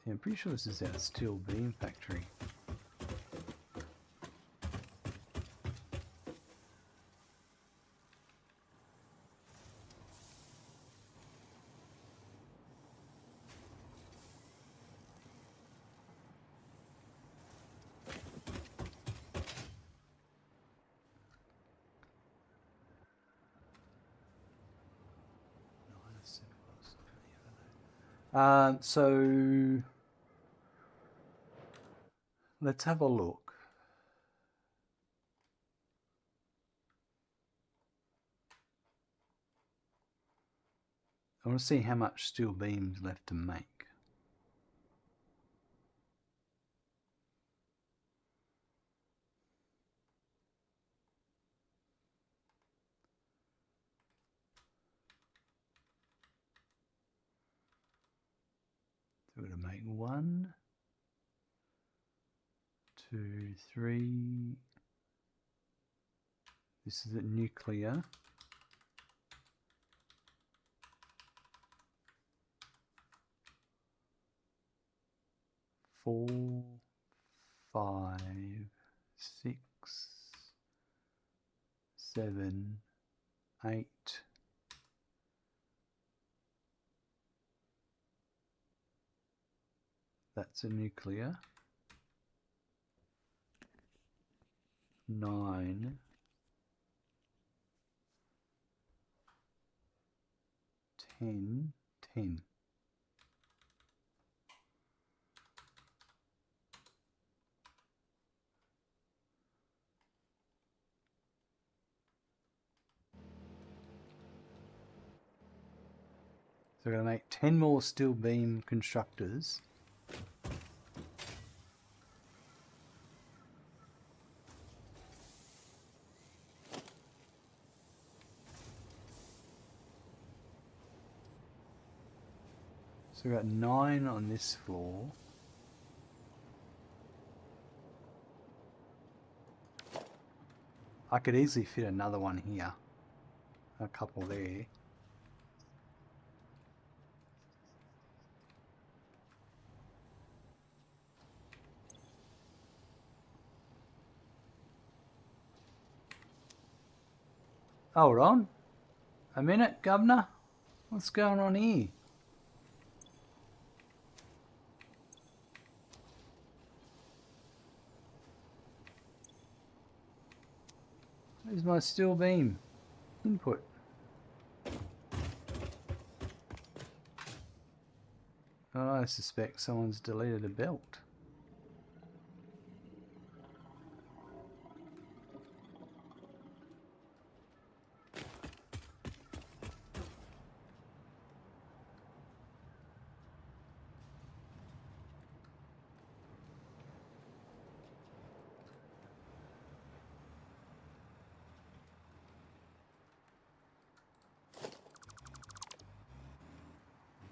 I'm pretty sure this is our steel beam factory. So let's have a look. I want to see how much steel beams left to make. So we're going to make 1, 2, 3. This is a nuclear. 4, 5, 6, 7, 8. That's a nuclear. 9. 10. 10. So we're going to make 10 more steel beam constructors. So we've got 9 on this floor. I could easily fit another one here. A couple there. Hold on. A minute, Governor. What's going on here? Where's my steel beam input? Oh, I suspect someone's deleted a belt.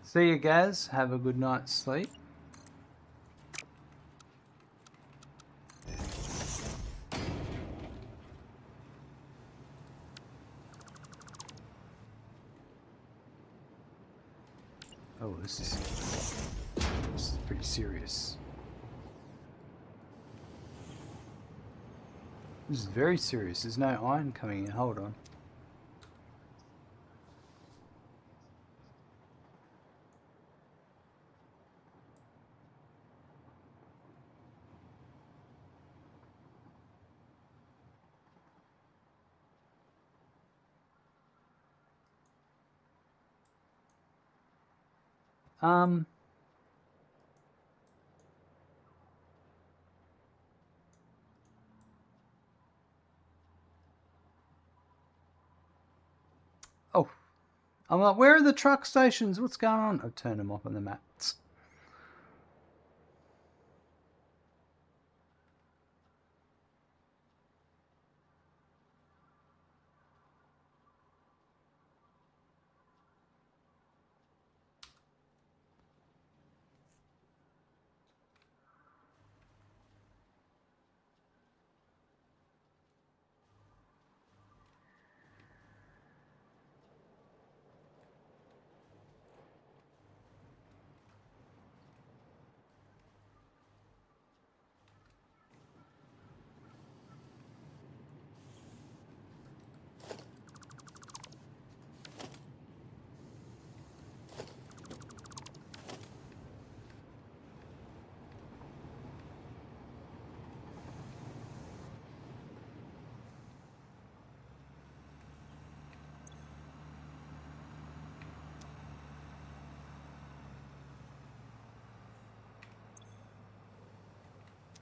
See you, Gaz. Have a good night's sleep. Oh, this is pretty serious. This is very serious. There's no iron coming in. Hold on. Oh, I'm like, where are the truck stations? What's going on? I've turned them off on the maps.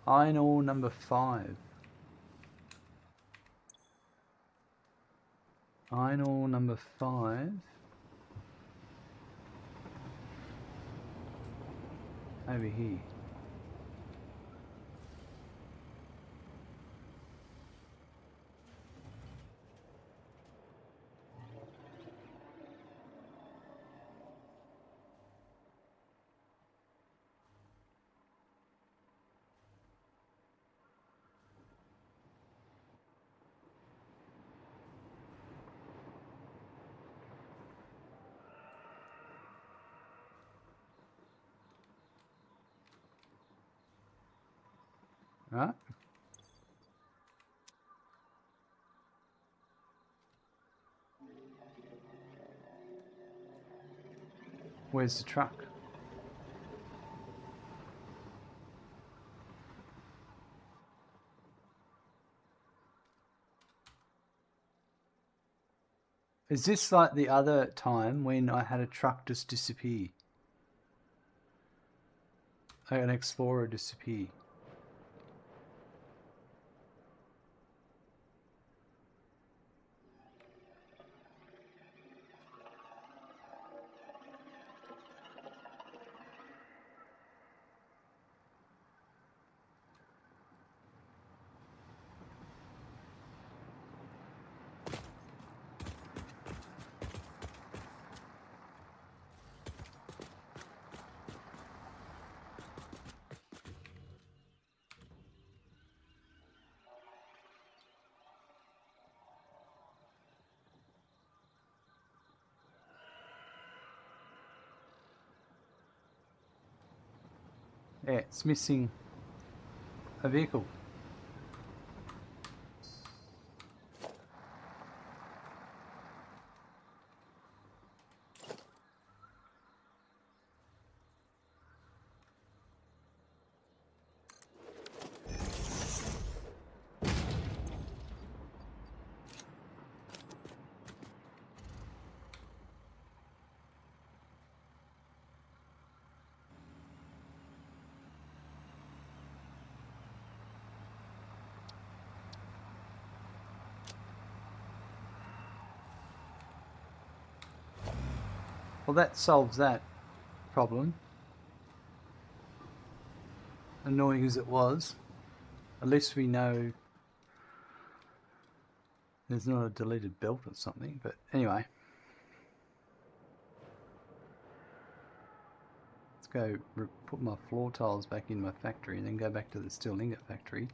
Iron ore number 5. Iron ore number 5. Over here. Right? Where's the truck? Is this like the other time when I had a truck just disappear? Like an explorer disappear? Yeah, it's missing a vehicle. Well, that solves that problem. Annoying as it was. At least we know there's not a deleted belt or something, but anyway. Let's go put my floor tiles back in my factory and then go back to the steel ingot factory.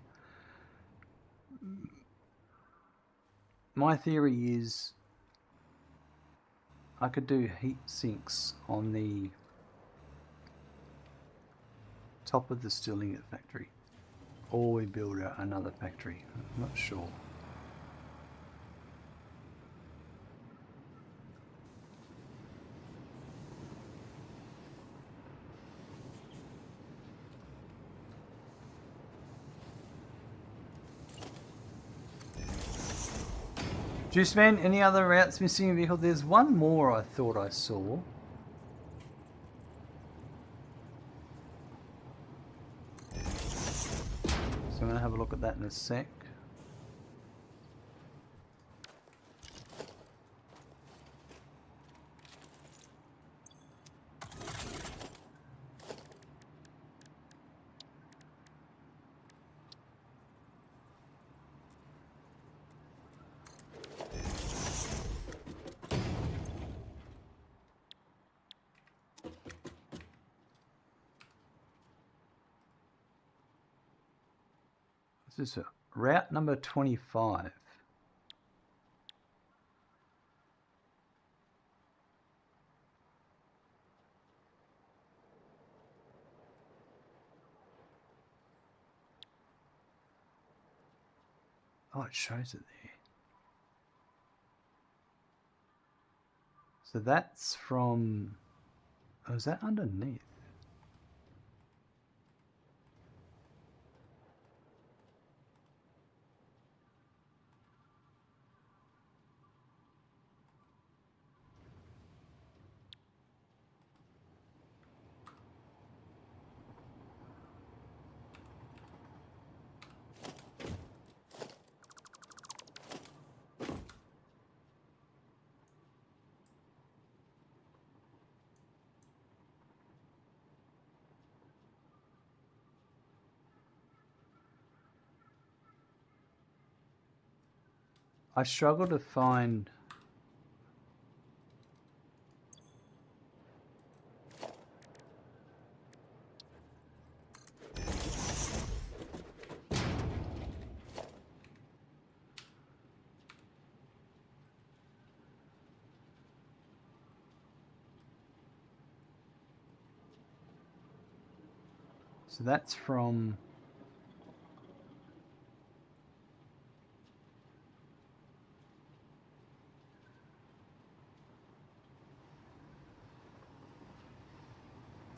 My theory is I could do heat sinks on the top of the steel ingot factory, or we build another factory. I'm not sure. Juice Man, any other routes missing a vehicle? There's one more I thought I saw. So I'm going to have a look at that in a sec. This is route number 25. Oh, it shows it there. So that's from... Oh, is that underneath? I struggle to find... So that's from...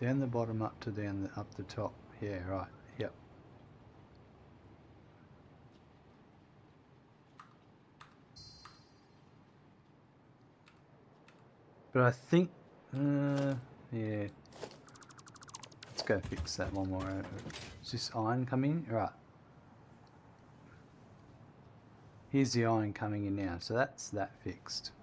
down the bottom up to up the top. Yeah, right. Yep. But I think... yeah. Let's go fix that one more. Is this iron coming? Right. Here's the iron coming in now. So that's that fixed.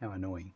How annoying.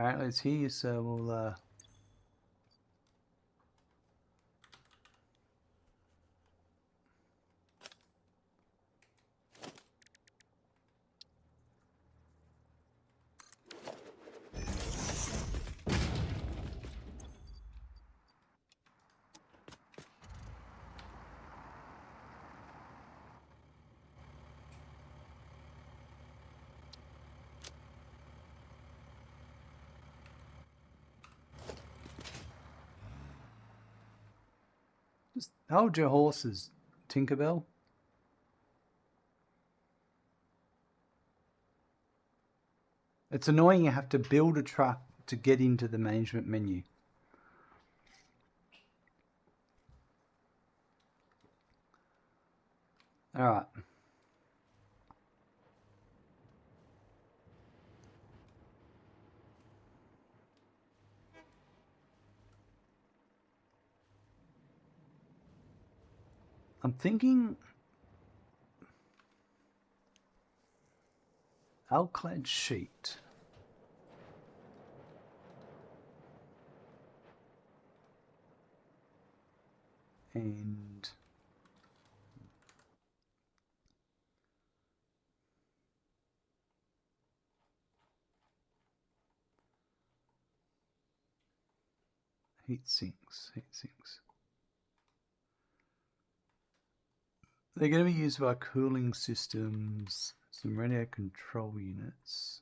Apparently it's here, so we'll just hold your horses, Tinkerbell. It's annoying you have to build a truck to get into the management menu. All right. I'm thinking alclad sheet. And heatsinks. They're going to be used by cooling systems, some radio control units.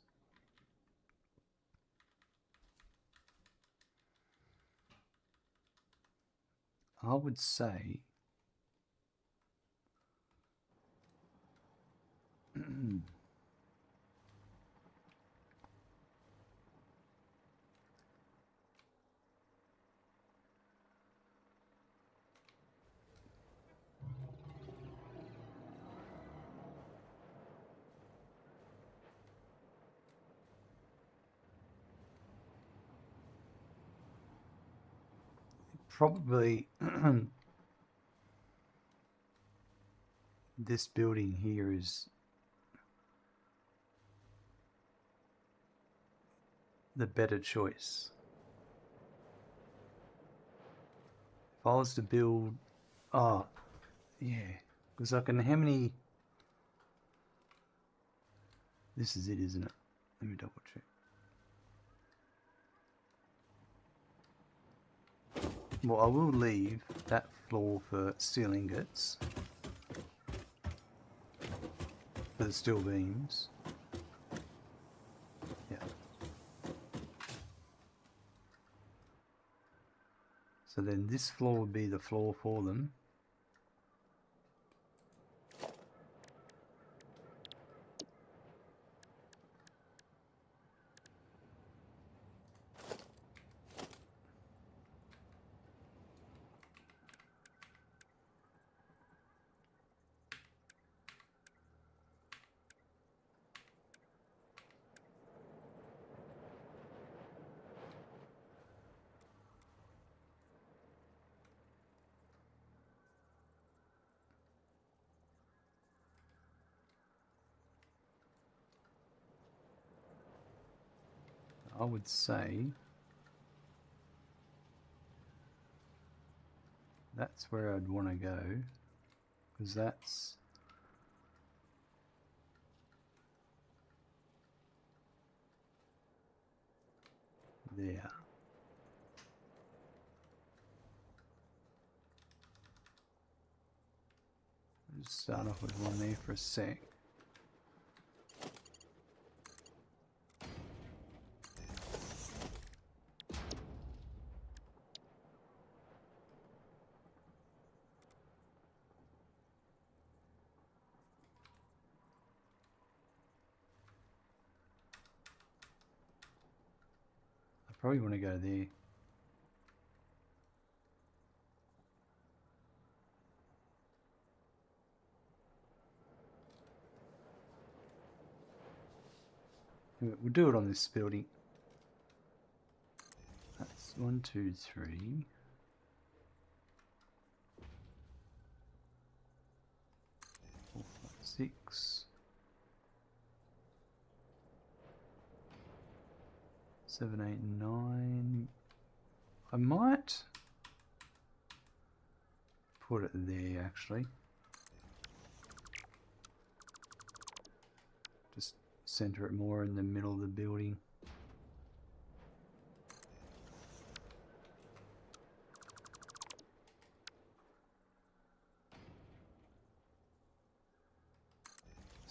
I would say probably this building here is the better choice. If I was to build, oh yeah, because I can, how many, this is it, isn't it? Let me double check. Well, I will leave that floor for steel ingots, for the steel beams. Yeah. So then this floor would be the floor for them. I would say that's where I'd want to go, because that's there. Just start off with one there for a sec. I probably want to go there. We'll do it on this building. That's 1, 2, 3. 4, 5, 6. 7, 8, 9. I might put it there actually. Just center it more in the middle of the building.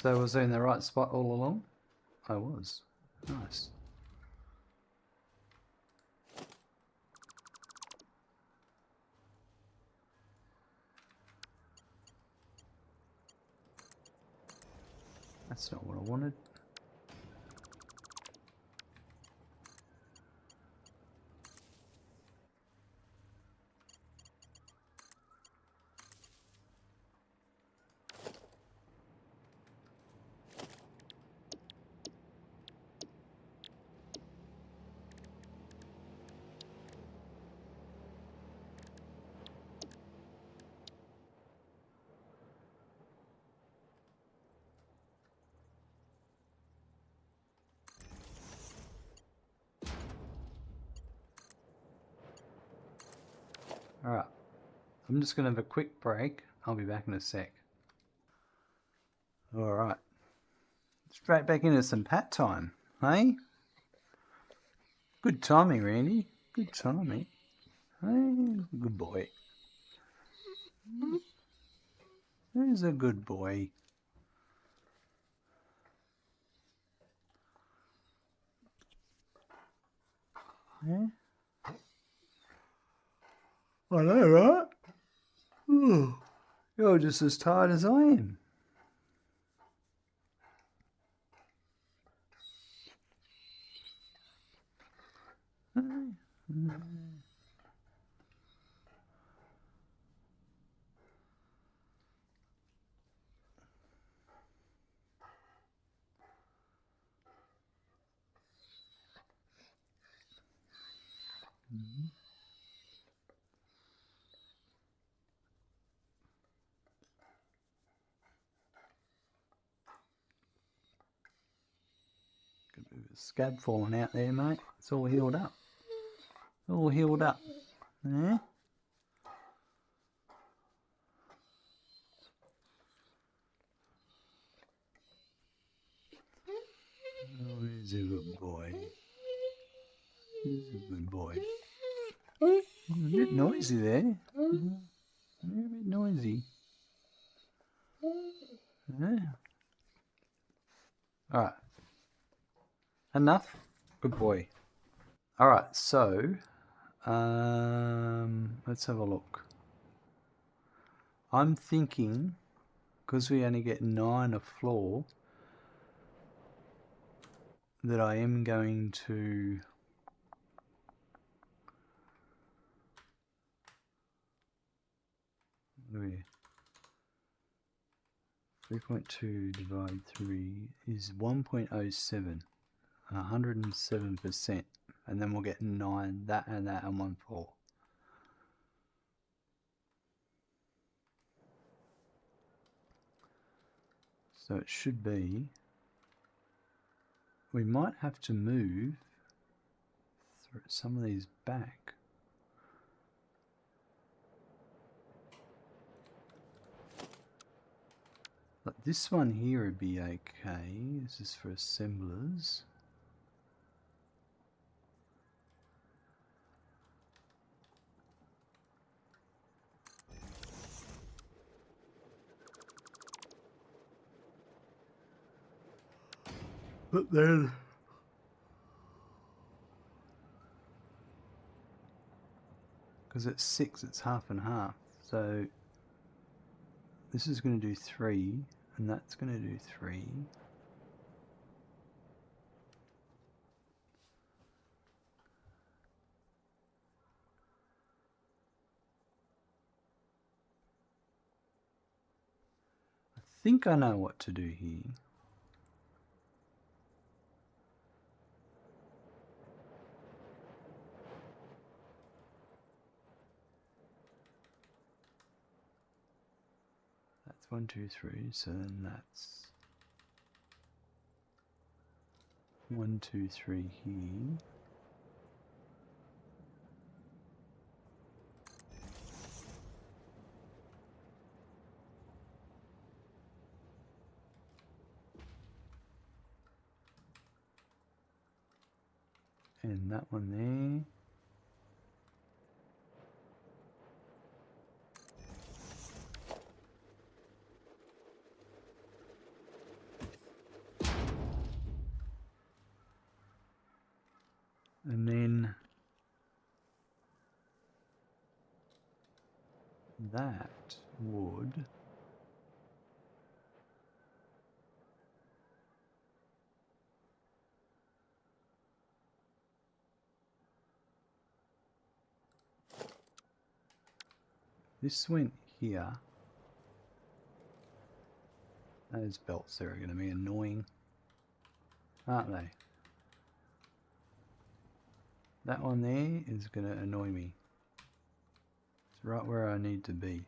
So was I in the right spot all along? I was. Nice. That's not what I wanted. Alright, I'm just going to have a quick break. I'll be back in a sec. Alright, straight back into some pat time, hey? Good timing, Randy. Good timing. Hey, good boy. He's a good boy. Yeah? I know, right? Ooh, you're just as tired as I am. Got a bit of a scab falling out there, mate. It's all healed up. All healed up. Yeah? Oh, he's a good boy. He's a good boy. A bit noisy there. Yeah, a bit noisy. Yeah. Alright. Enough? Good boy. Alright, so let's have a look. I'm thinking, because we only get 9 a floor, that I am going to what are we? 3.2 divided 3 is 1.07, 107%, and then we'll get 9, that and 1 4. So it should be, we might have to move some of these back. But this one here would be okay. This is for assemblers. But then because it's 6, it's half and half. So this is going to do 3, and that's going to do 3. I think I know what to do here. That's 1, 2, 3, so then that's 1, 2, 3 here. And that one there. And then that would this went here. Those belts there are going to be annoying, aren't they? That one there is going to annoy me. It's right where I need to be.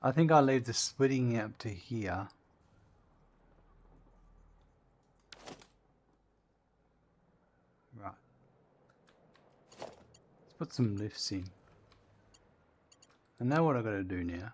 I think I'll leave the splitting up to here. Right. Let's put some lifts in. I know what I've got to do now.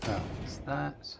That's that.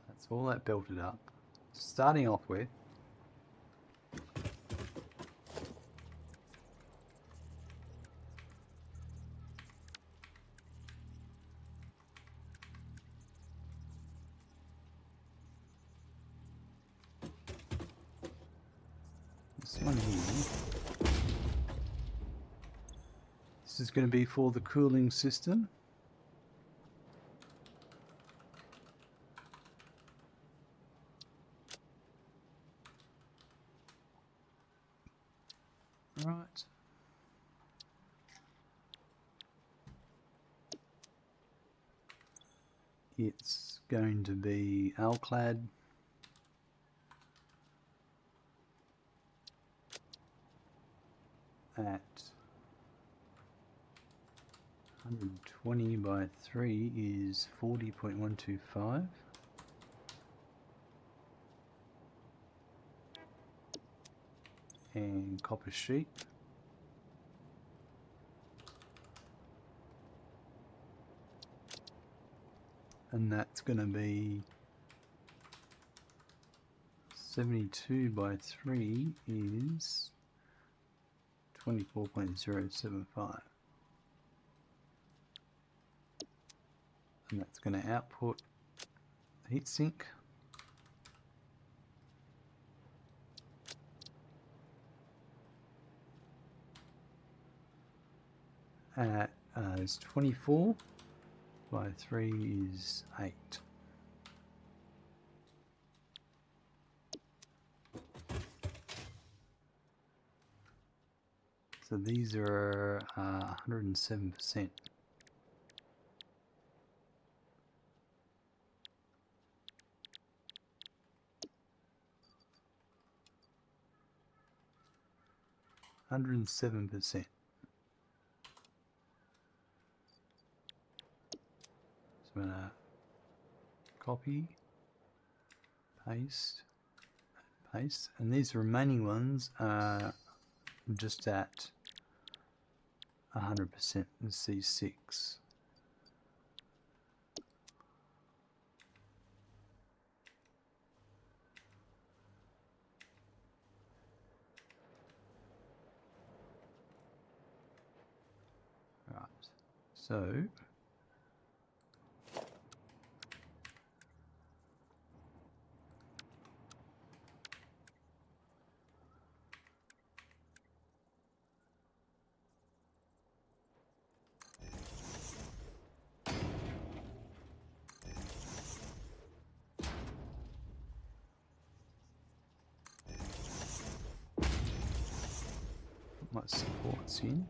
That's all that built it up. Starting off with, this one here. This is going to be for the cooling system. Right. It's going to be Alclad. At 120 by 3 is 40.125. and copper sheet. And that's going to be 72 by 3 is 24.075. And that's going to output heatsink. At is 24 by 3 is 8. So these are 107%. So I'm going to copy, paste, paste, and these remaining ones are just at 100% in C6. Right, so my supports in.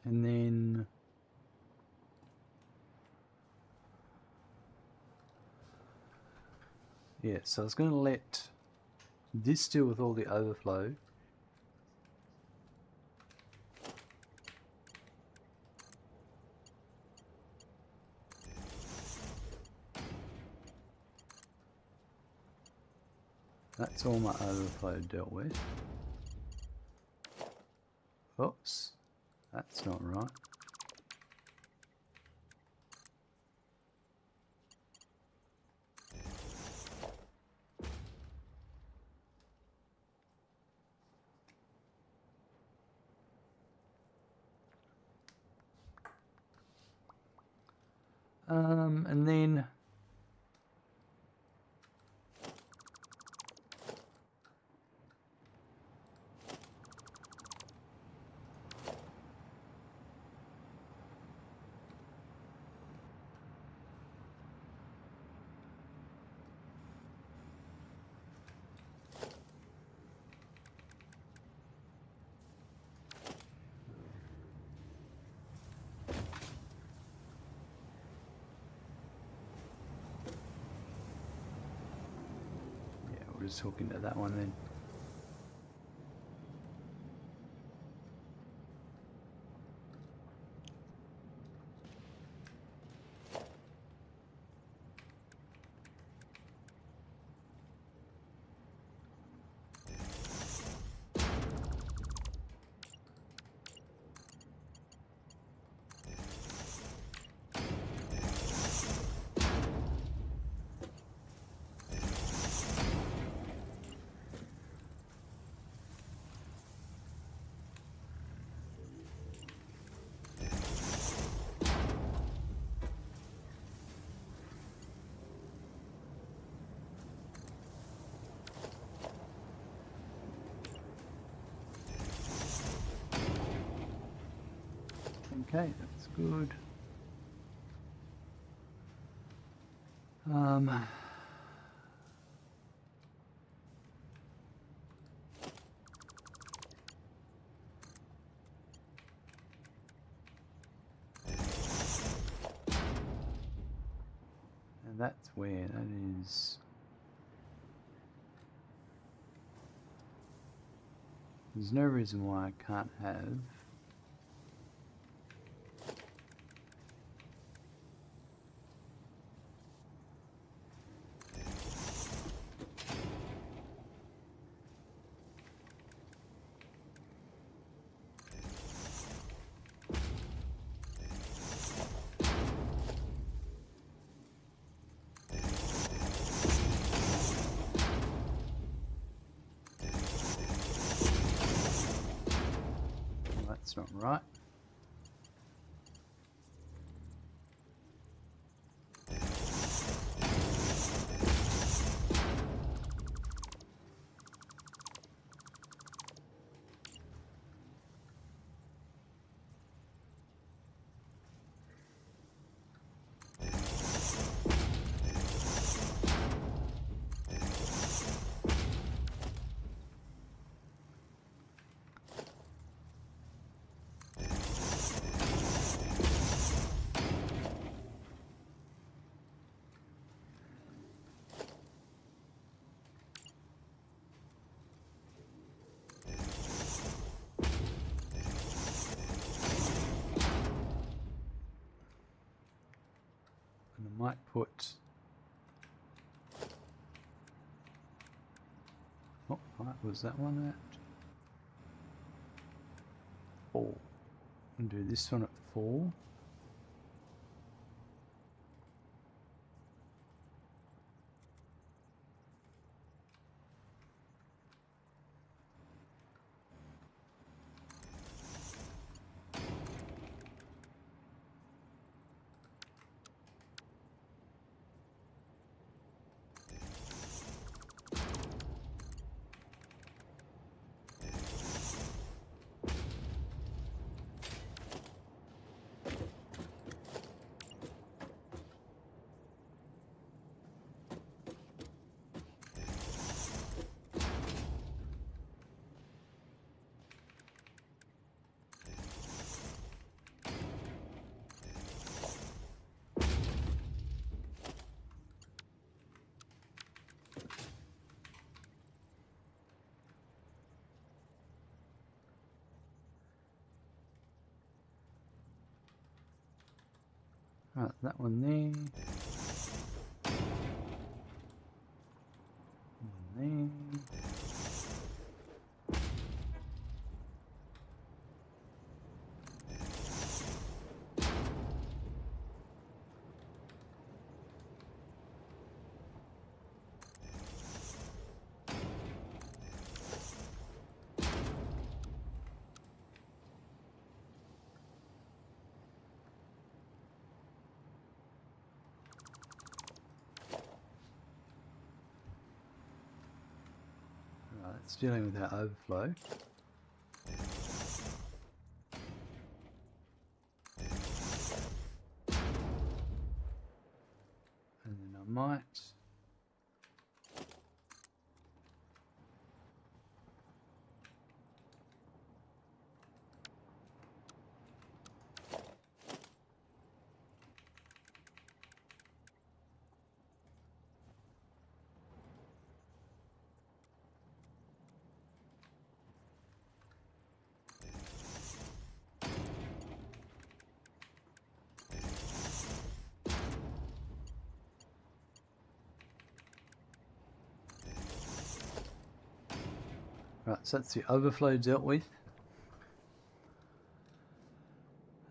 And then yeah, so I was going to let this deal with all the overflow. That's all my overflow dealt with. Oops, that's not right. And then yeah, we'll just hook into that one then. Okay, that's good. And that's where that is. There's no reason why I can't have that's not right. And I might put, what height was that one at? 4. And do this one at 4. Right, that one there. One there. It's dealing with our overflow. And then I might right, so that's the overflow dealt with.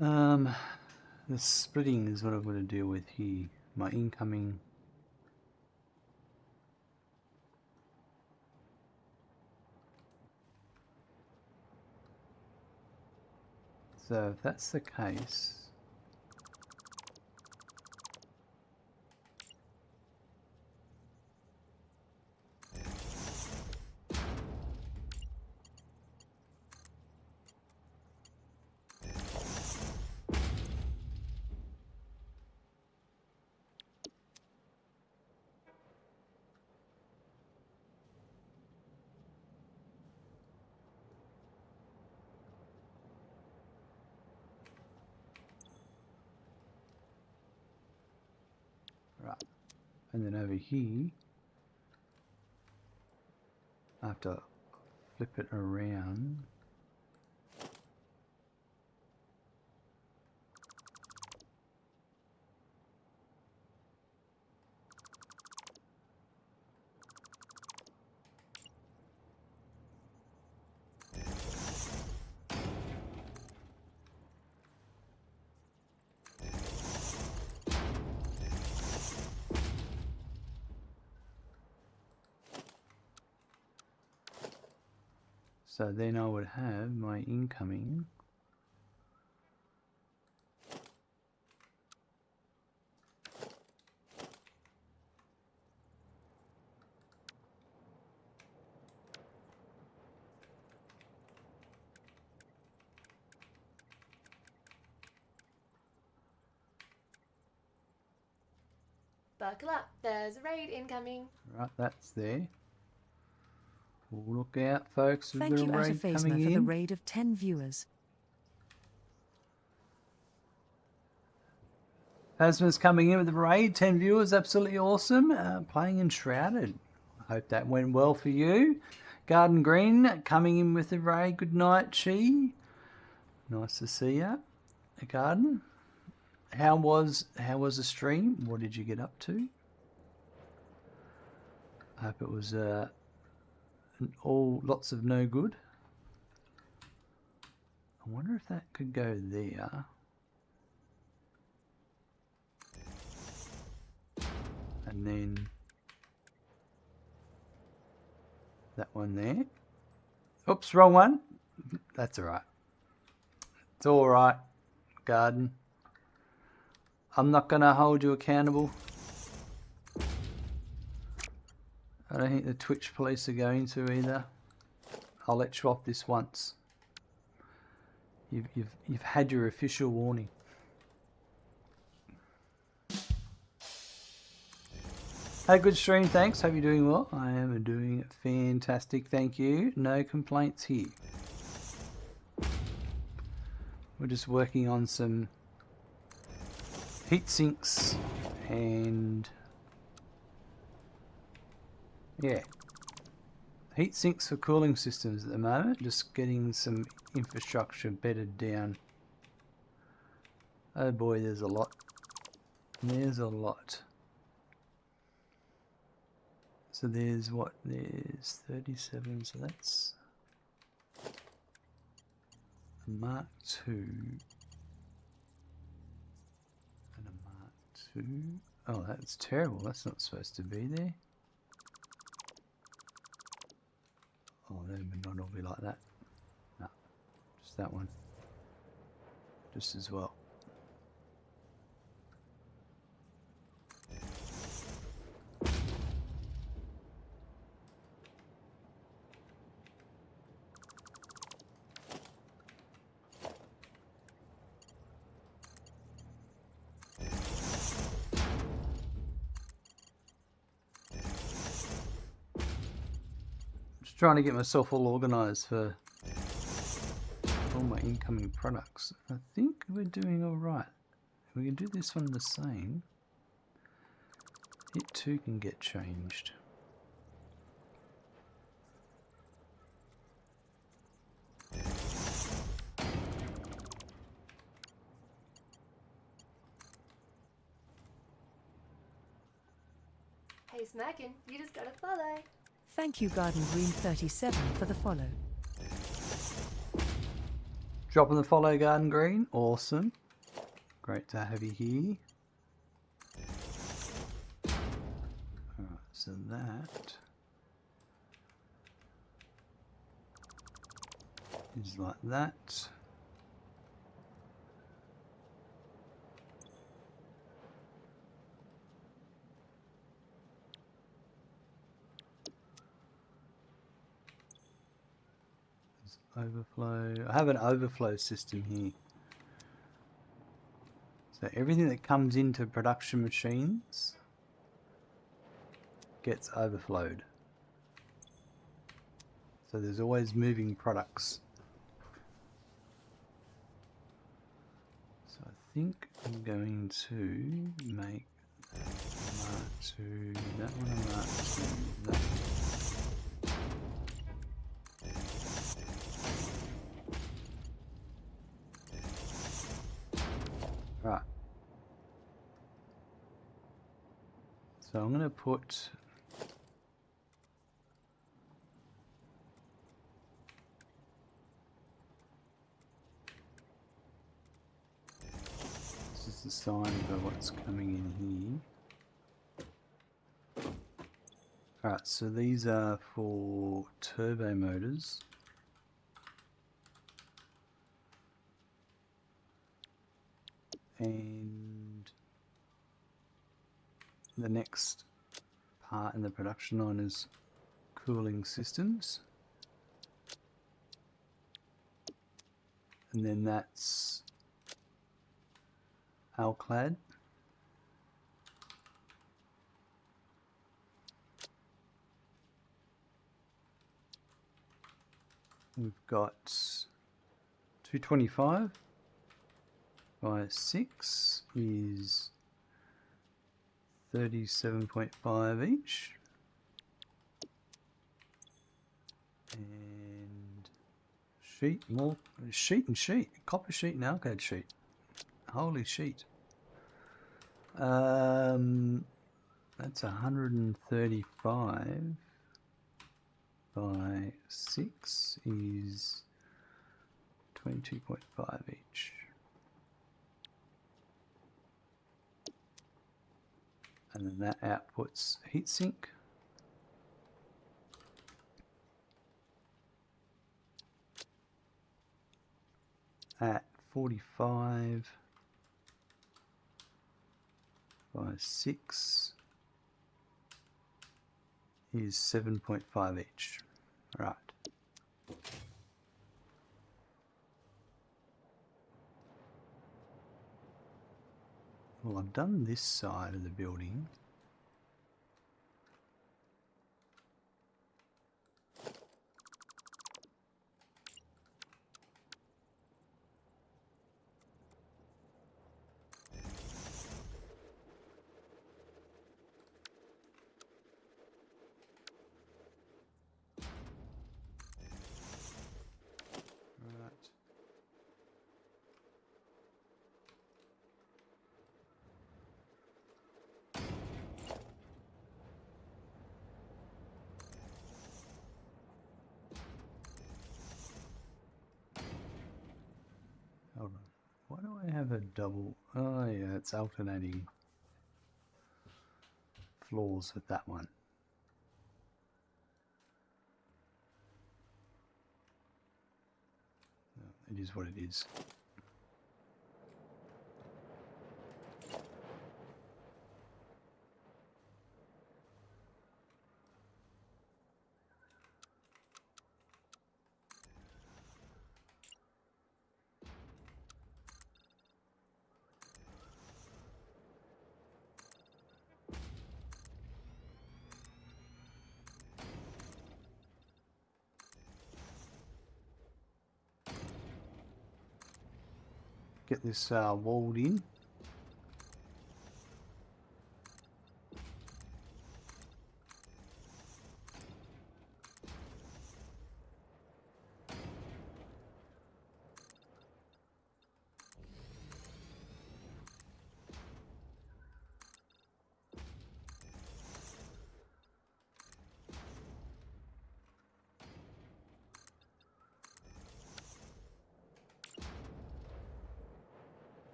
The splitting is what I'm going to deal with here. My incoming. So if that's the case, And then over here, I have to flip it around. So then I would have my incoming. Buckle up, there's a raid incoming. Right, that's there. Well, look out, folks. We've Thank got a you, raid coming Atafasma, for the in. raid of 10 viewers. Phasma's coming in with the raid. 10 viewers, absolutely awesome. Playing Enshrouded. I hope that went well for you. Garden Green coming in with the raid. Good night, Chi. Nice to see you. Garden. How was the stream? What did you get up to? I hope it was all lots of no good. I wonder if that could go there. And then that one there. Oops, wrong one. That's all right. It's all right, Garden. I'm not going to hold you accountable. I don't think the Twitch police are going to either. I'll let you off this once. You've had your official warning. Hey, good stream, thanks. Hope you're doing well. I am doing fantastic, thank you. No complaints here. We're just working on some heat sinks and yeah, heat sinks for cooling systems at the moment. Just getting some infrastructure bedded down. Oh boy, there's a lot. There's a lot. So there's what? There's 37, so that's a Mark II and a Mark II. Oh, that's terrible. That's not supposed to be there. Oh, they would not all be like that. No, just that one. Just as well. Trying to get myself all organised for all my incoming products. I think we're doing all right. We can do this one the same. It too can get changed. Hey Smackin', you just got a follow. Thank you, Garden Green 37, for the follow. Dropping the follow, Garden Green. Awesome. Great to have you here. Alright, so that is like that. Overflow. I have an overflow system here. So everything that comes into production machines gets overflowed. So there's always moving products. So I think I'm going to make that Mark to that one and that to that. Right. So I'm going to put this is the sign of what's coming in here. Alright, so these are for turbo motors. And the next part in the production line is cooling systems. And then that's Alclad. We've got 225 by 6 is 37.5 each. And sheet, more sheet and sheet, copper sheet and Alclad sheet. Holy sheet. That's 135 by 6 is 22.5 each. And then that outputs heatsink. At 45 by 6 is 7.5 each. Right. Well, I've done this side of the building. Right. Hold on. Why do I have a double? Oh yeah, it's alternating floors with that one. It is what it is. Get this walled in.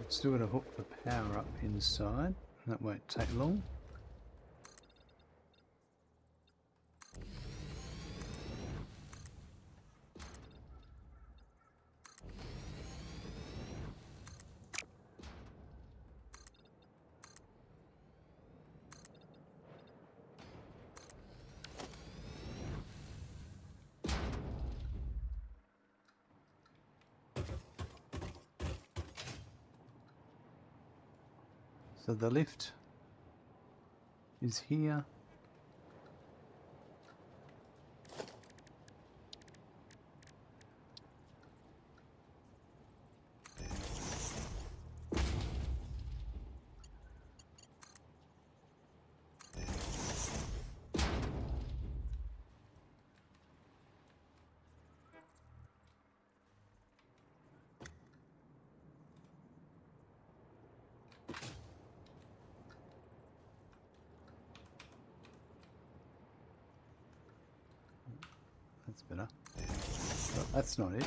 Still got to hook the power up inside. That won't take long. So the lift is here. That's better. But that's not it.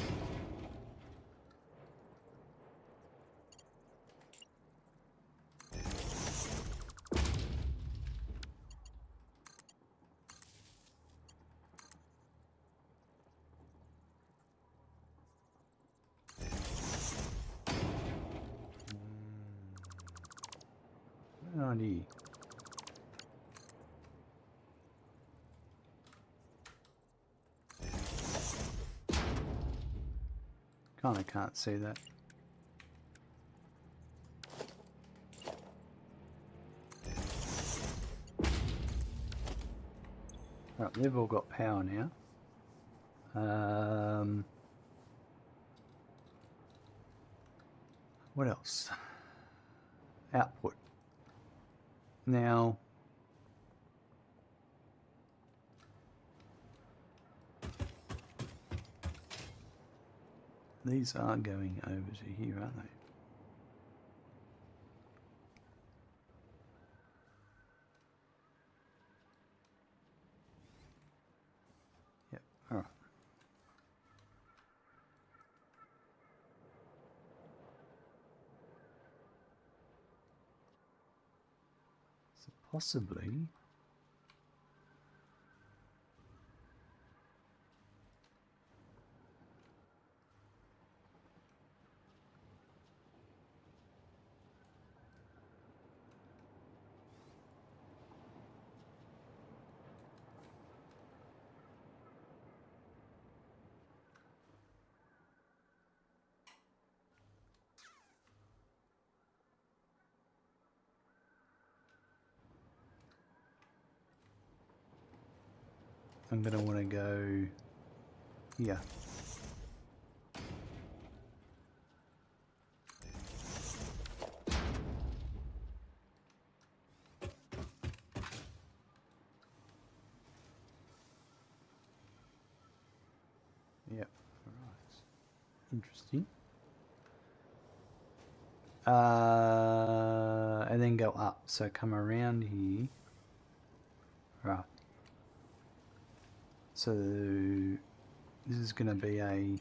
No idea. Kinda can't see that. Right, they've all got power now. What else? Output. Now, these are going over to here, aren't they? Yep, alright. So possibly I'm going to want to go here. Yep, right. Interesting. And then go up. So come around here. Right. So this is going to be a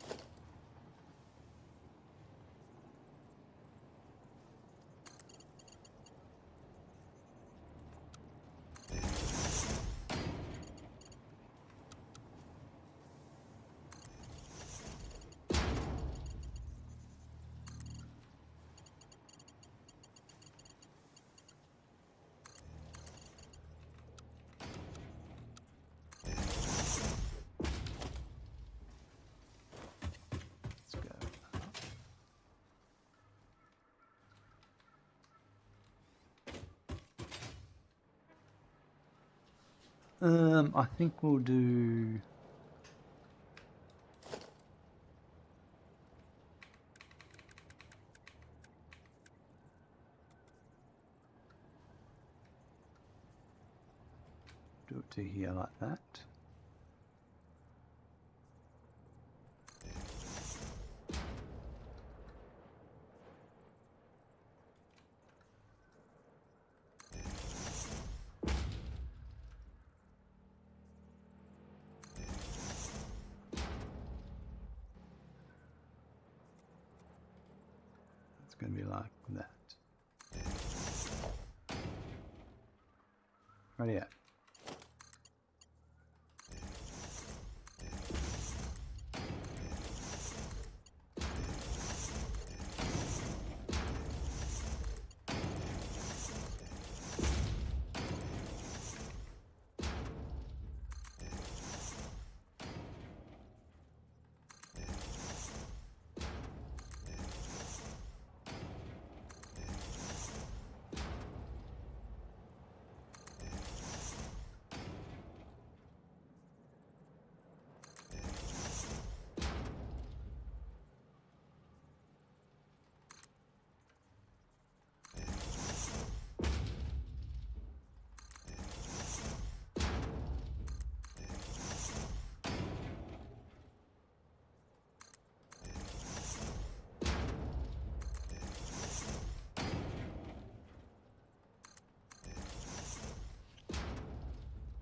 I think we'll do it to here like that. It's going to be like that. Right, yeah.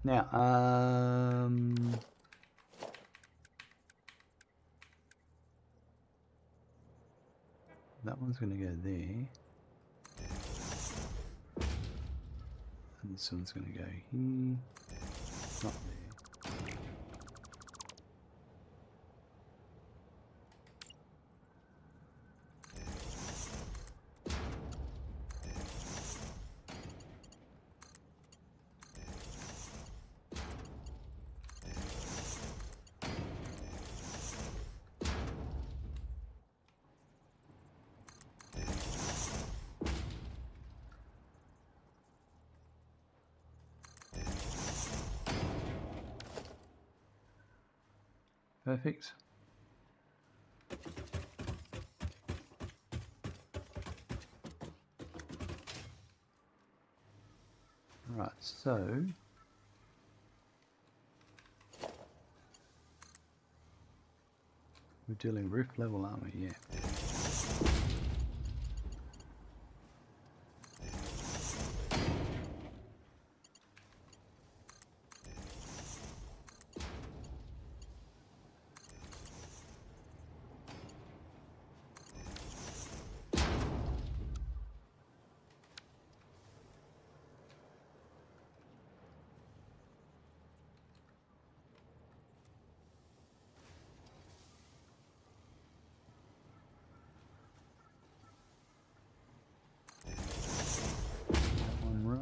Now, that one's going to go there. And this one's going to go here. Not there. Perfect. Right, so we're dealing roof level, aren't we? Yeah. One right.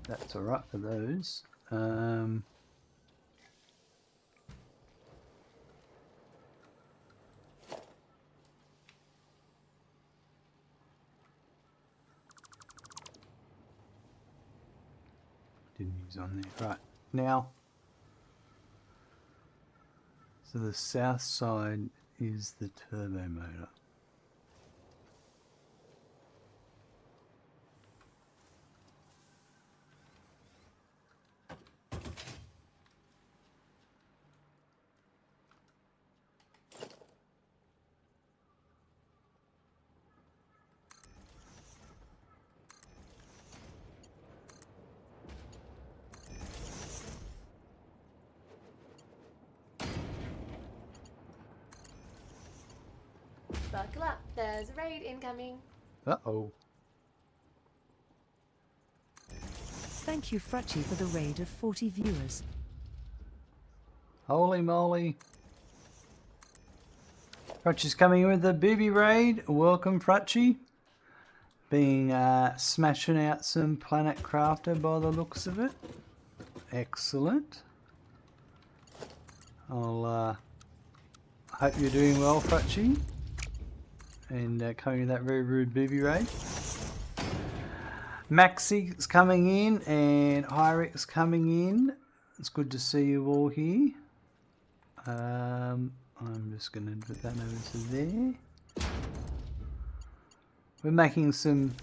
That's all right for those. Didn't use on there. Right, now, so the south side is the turbo motor. Buckle up, there's a raid incoming. Uh-oh. Thank you, Frutchy, for the raid of 40 viewers. Holy moly. Frutchy's coming in with the booby raid. Welcome, Frutchy. Being smashing out some Planet Crafter by the looks of it. Excellent. I'll hope you're doing well, Frutchy. And coming with that very rude booby raid. Maxie's coming in and Hyrix coming in. It's good to see you all here. I'm just going to put that over to there. We're making some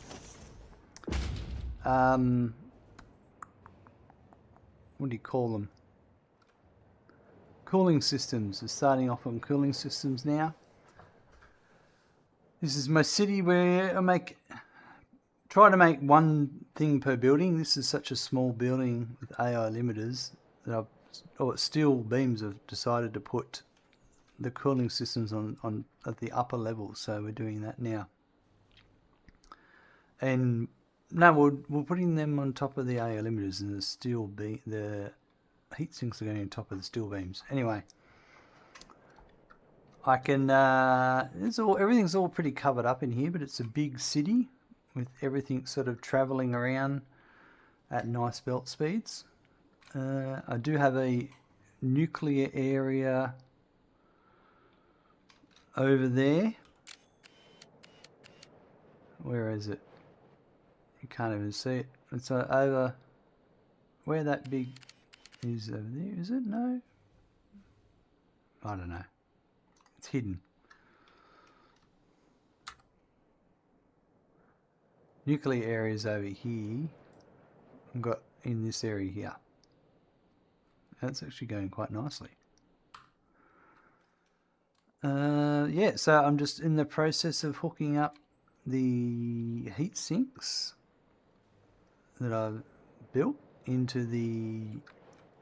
what do you call them? Cooling systems. We're starting off on cooling systems now. This is my city where I try to make one thing per building. This is such a small building with AI limiters that steel beams have decided to put the cooling systems on at the upper level. So we're doing that now. And no, we're putting them on top of the AI limiters, and the heat sinks are going on top of the steel beams. Anyway, I can. Everything's all pretty covered up in here, but it's a big city with everything sort of traveling around at nice belt speeds. I do have a nuclear area over there. Where is it? You can't even see it. It's over where that big is over there. Is it? No. I don't know. It's hidden. Nuclear areas over here. I've got in this area here. That's actually going quite nicely. Yeah, so I'm just in the process of hooking up the heat sinks that I've built into the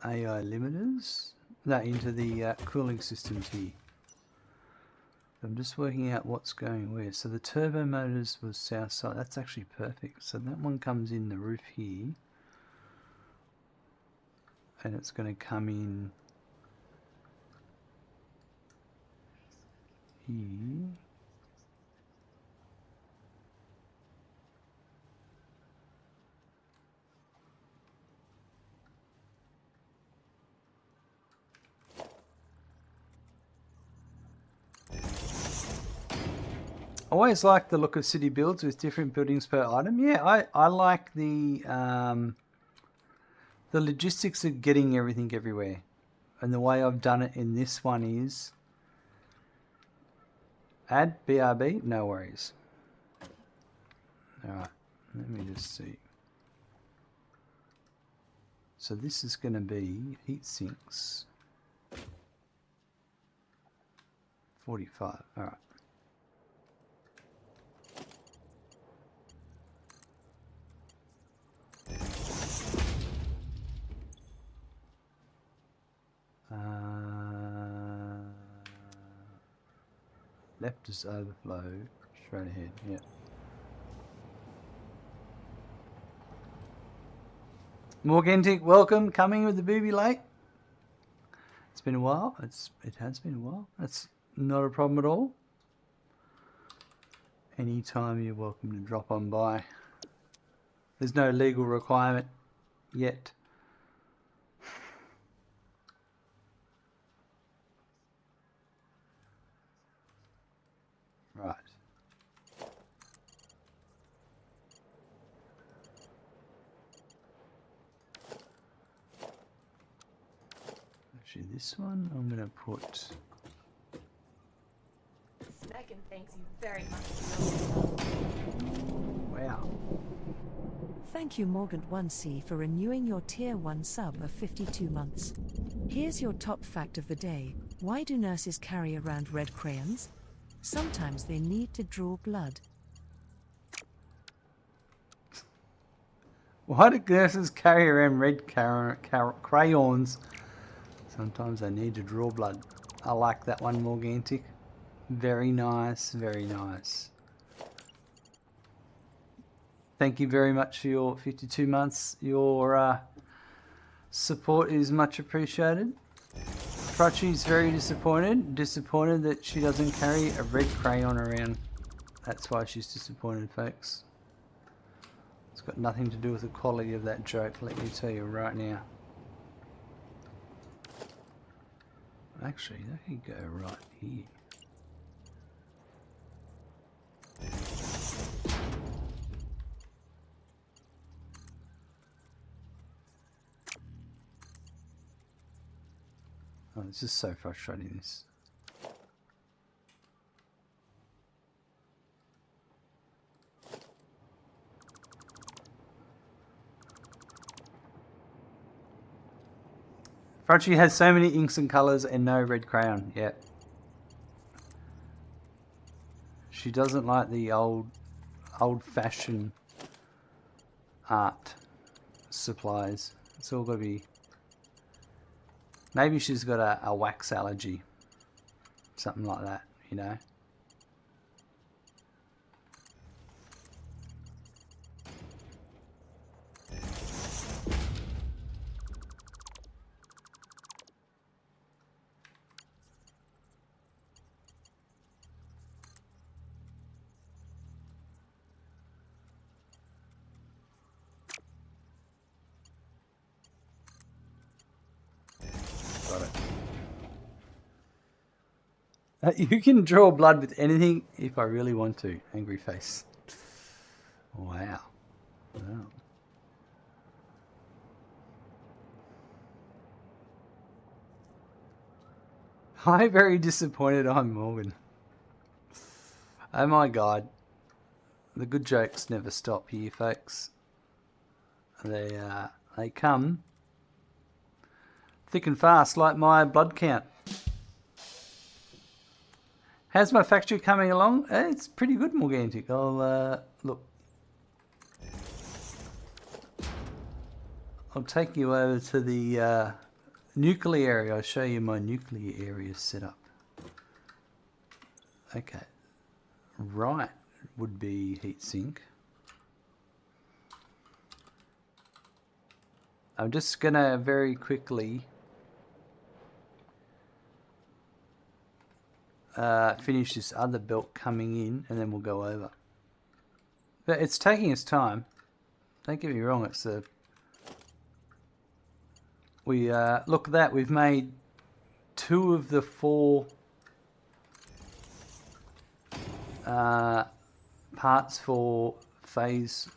AI limiters. No, into the cooling systems here. I'm just working out what's going where. So the turbo motors was south side. That's actually perfect. So that one comes in the roof here. And it's going to come in here. I always like the look of city builds with different buildings per item. Yeah, I like the logistics of getting everything everywhere. And the way I've done it in this one is add BRB, no worries. Alright, let me just see. So this is going to be heat sinks 45. Alright. Left is overflow, straight ahead, yeah. Morgantic, welcome, coming with the booby late. It's been a while, it has been a while. That's not a problem at all. Anytime you're welcome to drop on by. There's no legal requirement yet. Right. Actually, this one I'm going to put... Megan thanks you very much for your Wow. Thank you Morgant1C for renewing your tier 1 sub of 52 months. Here's your top fact of the day. Why do nurses carry around red crayons? Sometimes they need to draw blood. Why do nurses carry around red crayons? Sometimes they need to draw blood. I like that one, Morgantic. Very nice, very nice. Thank you very much for your 52 months. Your support is much appreciated. Frutchy's very disappointed. Disappointed that she doesn't carry a red crayon around. That's why she's disappointed, folks. It's got nothing to do with the quality of that joke, let me tell you right now. Actually, that could go right here. Oh, this is so frustrating, this. Frutchy has so many inks and colours and no red crayon yet. She doesn't like the old-fashioned art supplies. It's all got to be... Maybe she's got a wax allergy. Something like that, you know. You can draw blood with anything if I really want to. Angry face. Wow. Wow. I'm very disappointed I'm Morgan. Oh my god. The good jokes never stop here, folks. They come Thick and fast, like my blood count. How's my factory coming along? It's pretty good, Morgantic. I'll look. I'll take you over to the nuclear area. I'll show you my nuclear area setup. Okay. Right would be heatsink. I'm just gonna very quickly finish this other belt coming in, and then we'll go over. But it's taking its time. Don't get me wrong. It's a look at that. We've made 2 of the 4 parts for phase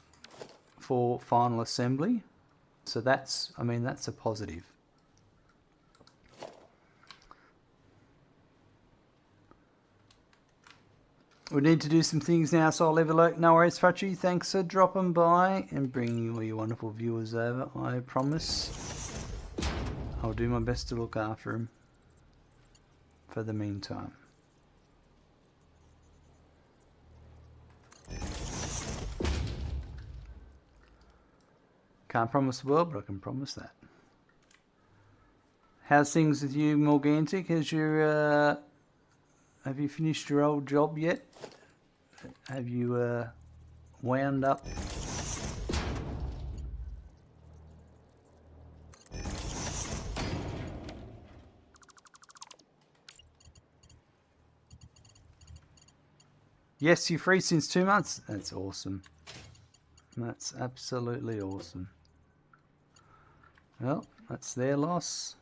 4 final assembly. So that's, I mean, that's a positive. We need to do some things now, so I'll leave a like. No worries, Fatchy. Thanks for dropping by and bringing all your wonderful viewers over. I promise I'll do my best to look after them for the meantime. Can't promise the world, but I can promise that. How's things with you, Morgantic? Has your have you finished your old job yet? Have you wound up? Yes, you're free since 2 months. That's awesome. That's absolutely awesome. Well, that's their loss.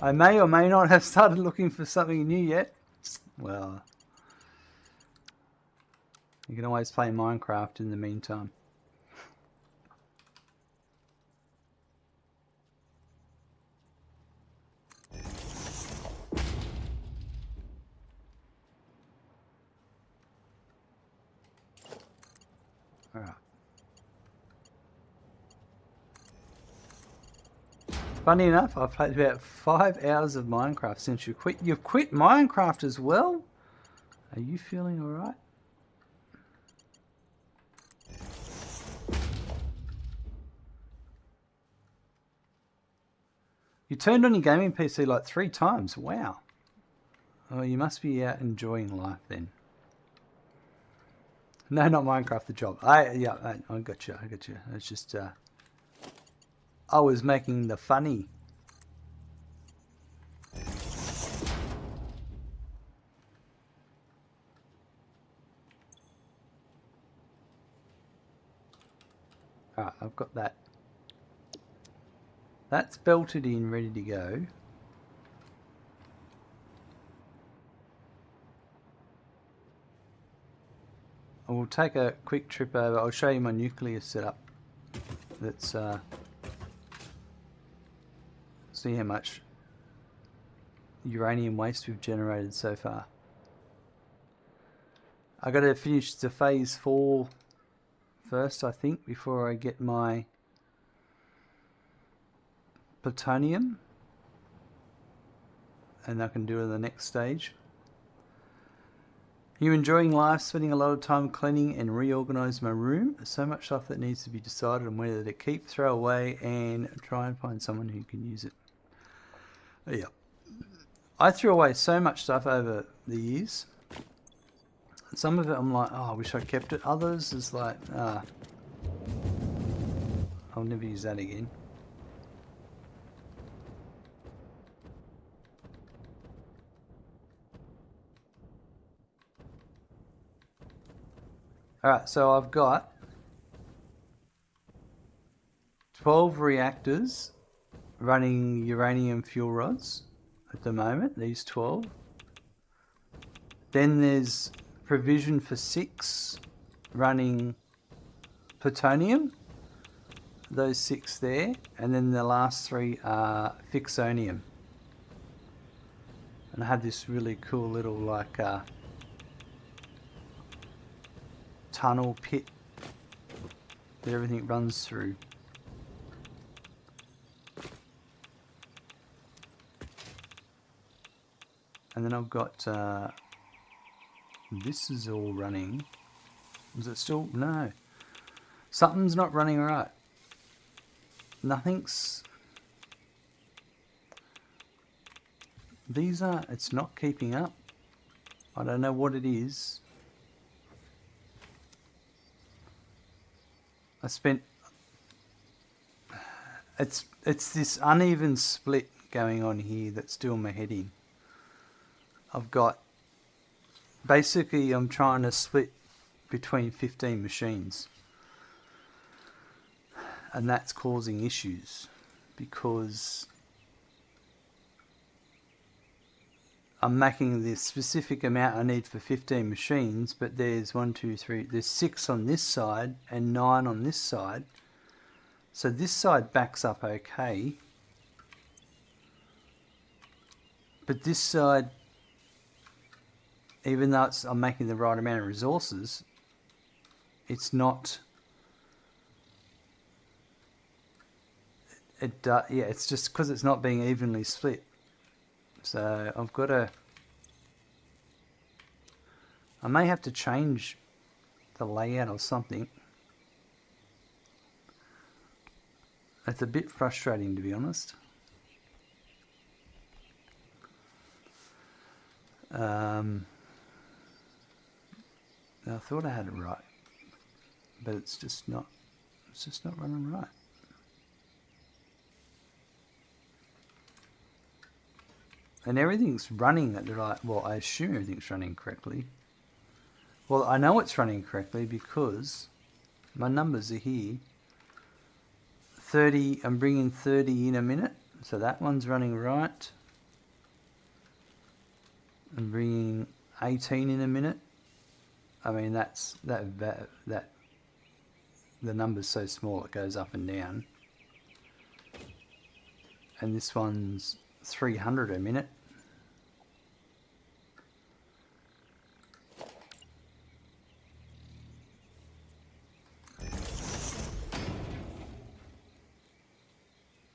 I may or may not have started looking for something new yet. Well, you can always play Minecraft in the meantime. Alright. Funny enough, I've played about 5 hours of Minecraft since you quit. You've quit Minecraft as well? Are you feeling alright? You turned on your gaming PC like 3 times. Wow. Oh, you must be out enjoying life then. No, not Minecraft, the job. I got you. I got you. It's just I was making the funny. Alright, I've got that. That's belted in, ready to go. We'll take a quick trip over. I'll show you my nuclear setup. That's see how much uranium waste we've generated so far. I got to finish the phase 4 first, I think, before I get my plutonium, and I can do it in the next stage. You enjoying life, spending a lot of time cleaning and reorganize my room. So much stuff that needs to be decided on whether to keep, throw away, and try and find someone who can use it. Yeah, I threw away so much stuff over the years. Some of it I'm like, oh, I wish I kept it. Others is like, I'll never use that again. Alright, so I've got 12 reactors running uranium fuel rods at the moment, these 12. Then there's provision for 6 running plutonium, those 6 there, and then the last 3 are fixonium. And I have this really cool little like tunnel pit that everything runs through. And then I've got this is all running. Is it still? No. Something's not running right. Nothing's... These are... It's not keeping up. I don't know what it is. I spent... It's this uneven split going on here that's doing my head in. I've got... Basically, I'm trying to split between 15 machines. And that's causing issues because I'm making the specific amount I need for 15 machines, but there's 1, 2, 3, there's 6 on this side and 9 on this side. So this side backs up okay. But this side, even though I'm making the right amount of resources, it's not... yeah, it's just because it's not being evenly split. So I've got to... I may have to change the layout or something. It's a bit frustrating, to be honest. I thought I had it right, but it's just not running right. And everything's running at the right... Well, I assume everything's running correctly. Well, I know it's running correctly because my numbers are here. 30, I'm bringing 30 in a minute. So that one's running right. I'm bringing 18 in a minute. I mean, the number's so small it goes up and down. And this one's 300 a minute.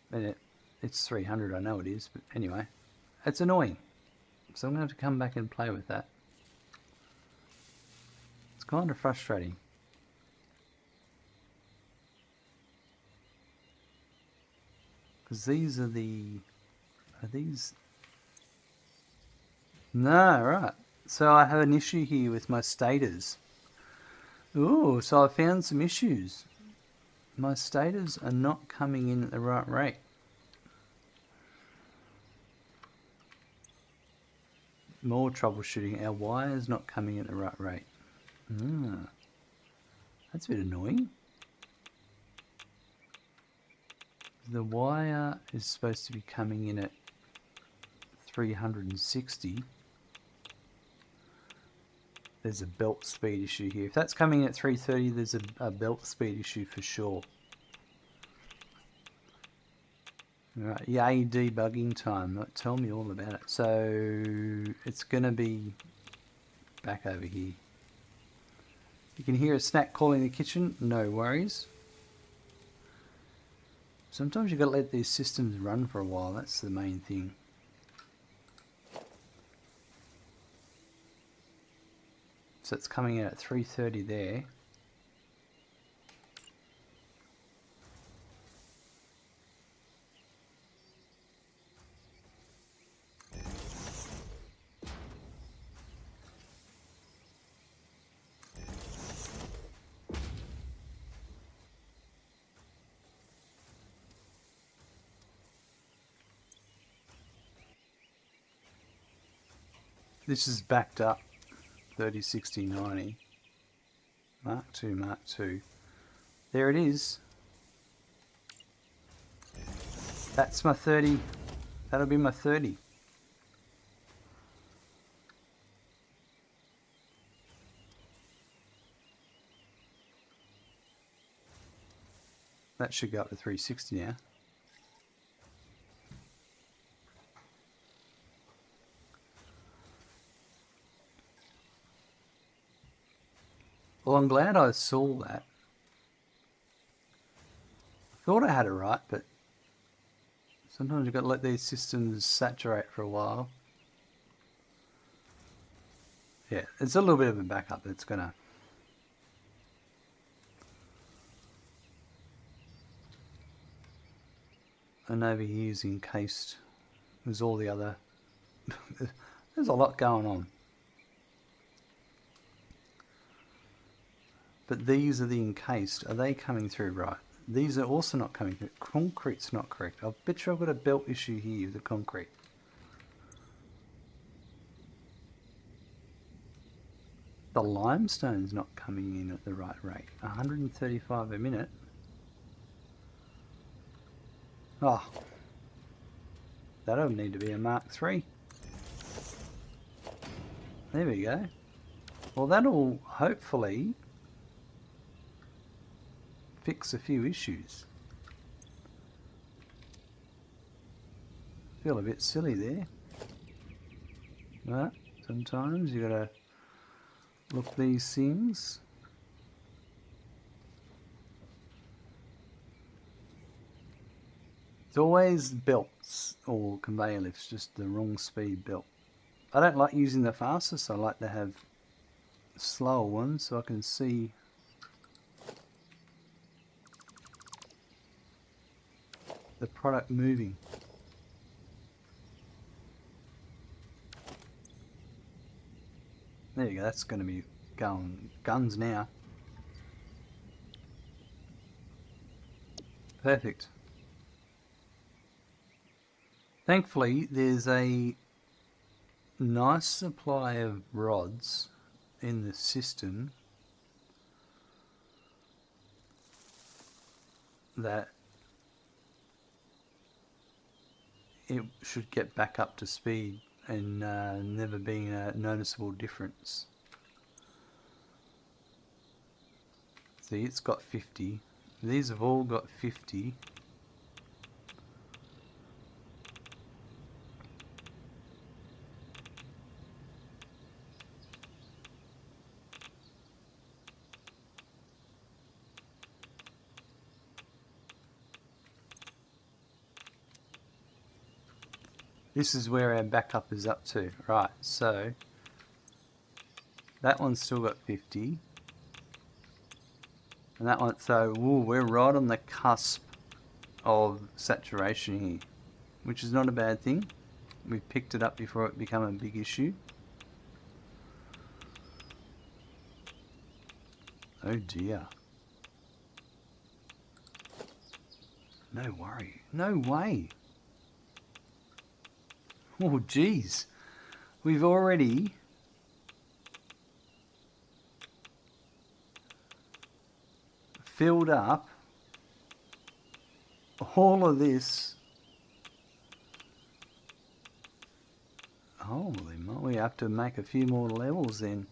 And it's 300, I know it is, but anyway, it's annoying. So I'm going to have to come back and play with that. It's kind of frustrating. Because these are the... Are these... No, right. So I have an issue here with my stators. Ooh, so I found some issues. My stators are not coming in at the right rate. More troubleshooting. Our wire's not coming at the right rate. That's a bit annoying. The wire is supposed to be coming in at 360. There's a belt speed issue here. If that's coming in at 330, there's a belt speed issue for sure. Right, yay debugging time. Tell me all about it. So it's going to be back over here. You can hear a snack calling the kitchen. No worries. Sometimes you've got to let these systems run for a while. That's the main thing. So it's coming out at 330 there. This is backed up. 30, 60, 90. Mark II, Mark II. There it is. That's my 30. That'll be my 30. That should go up to 360 now. Well, I'm glad I saw that. I thought I had it right, but sometimes you've got to let these systems saturate for a while. Yeah, it's a little bit of a backup that's gonna... And over here is encased. There's all the other... There's a lot going on. But these are the encased. Are they coming through right? These are also not coming through. Concrete's not correct. I bet you I've got a belt issue here with the concrete. The limestone's not coming in at the right rate. 135 a minute. Oh, that'll need to be a Mark III. There we go. Well, that'll hopefully fix a few issues. Feel a bit silly there. But sometimes you gotta look these things. It's always belts or conveyor lifts, just the wrong speed belt. I don't like using the fastest, I like to have slower ones so I can see the product moving. There you go, that's going to be going guns now. Perfect. Thankfully, there's a nice supply of rods in the system that it should get back up to speed and never being a noticeable difference. See, it's got 50. These have all got 50. This is where our backup is up to. Right, so that one's still got 50. And that one, so ooh, we're right on the cusp of saturation here, which is not a bad thing. We've picked it up before it became a big issue. Oh dear. No worry. No way. Oh geez. We've already filled up all of this. Holy moly, we have to make a few more levels then.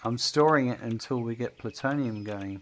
I'm storing it until we get plutonium going.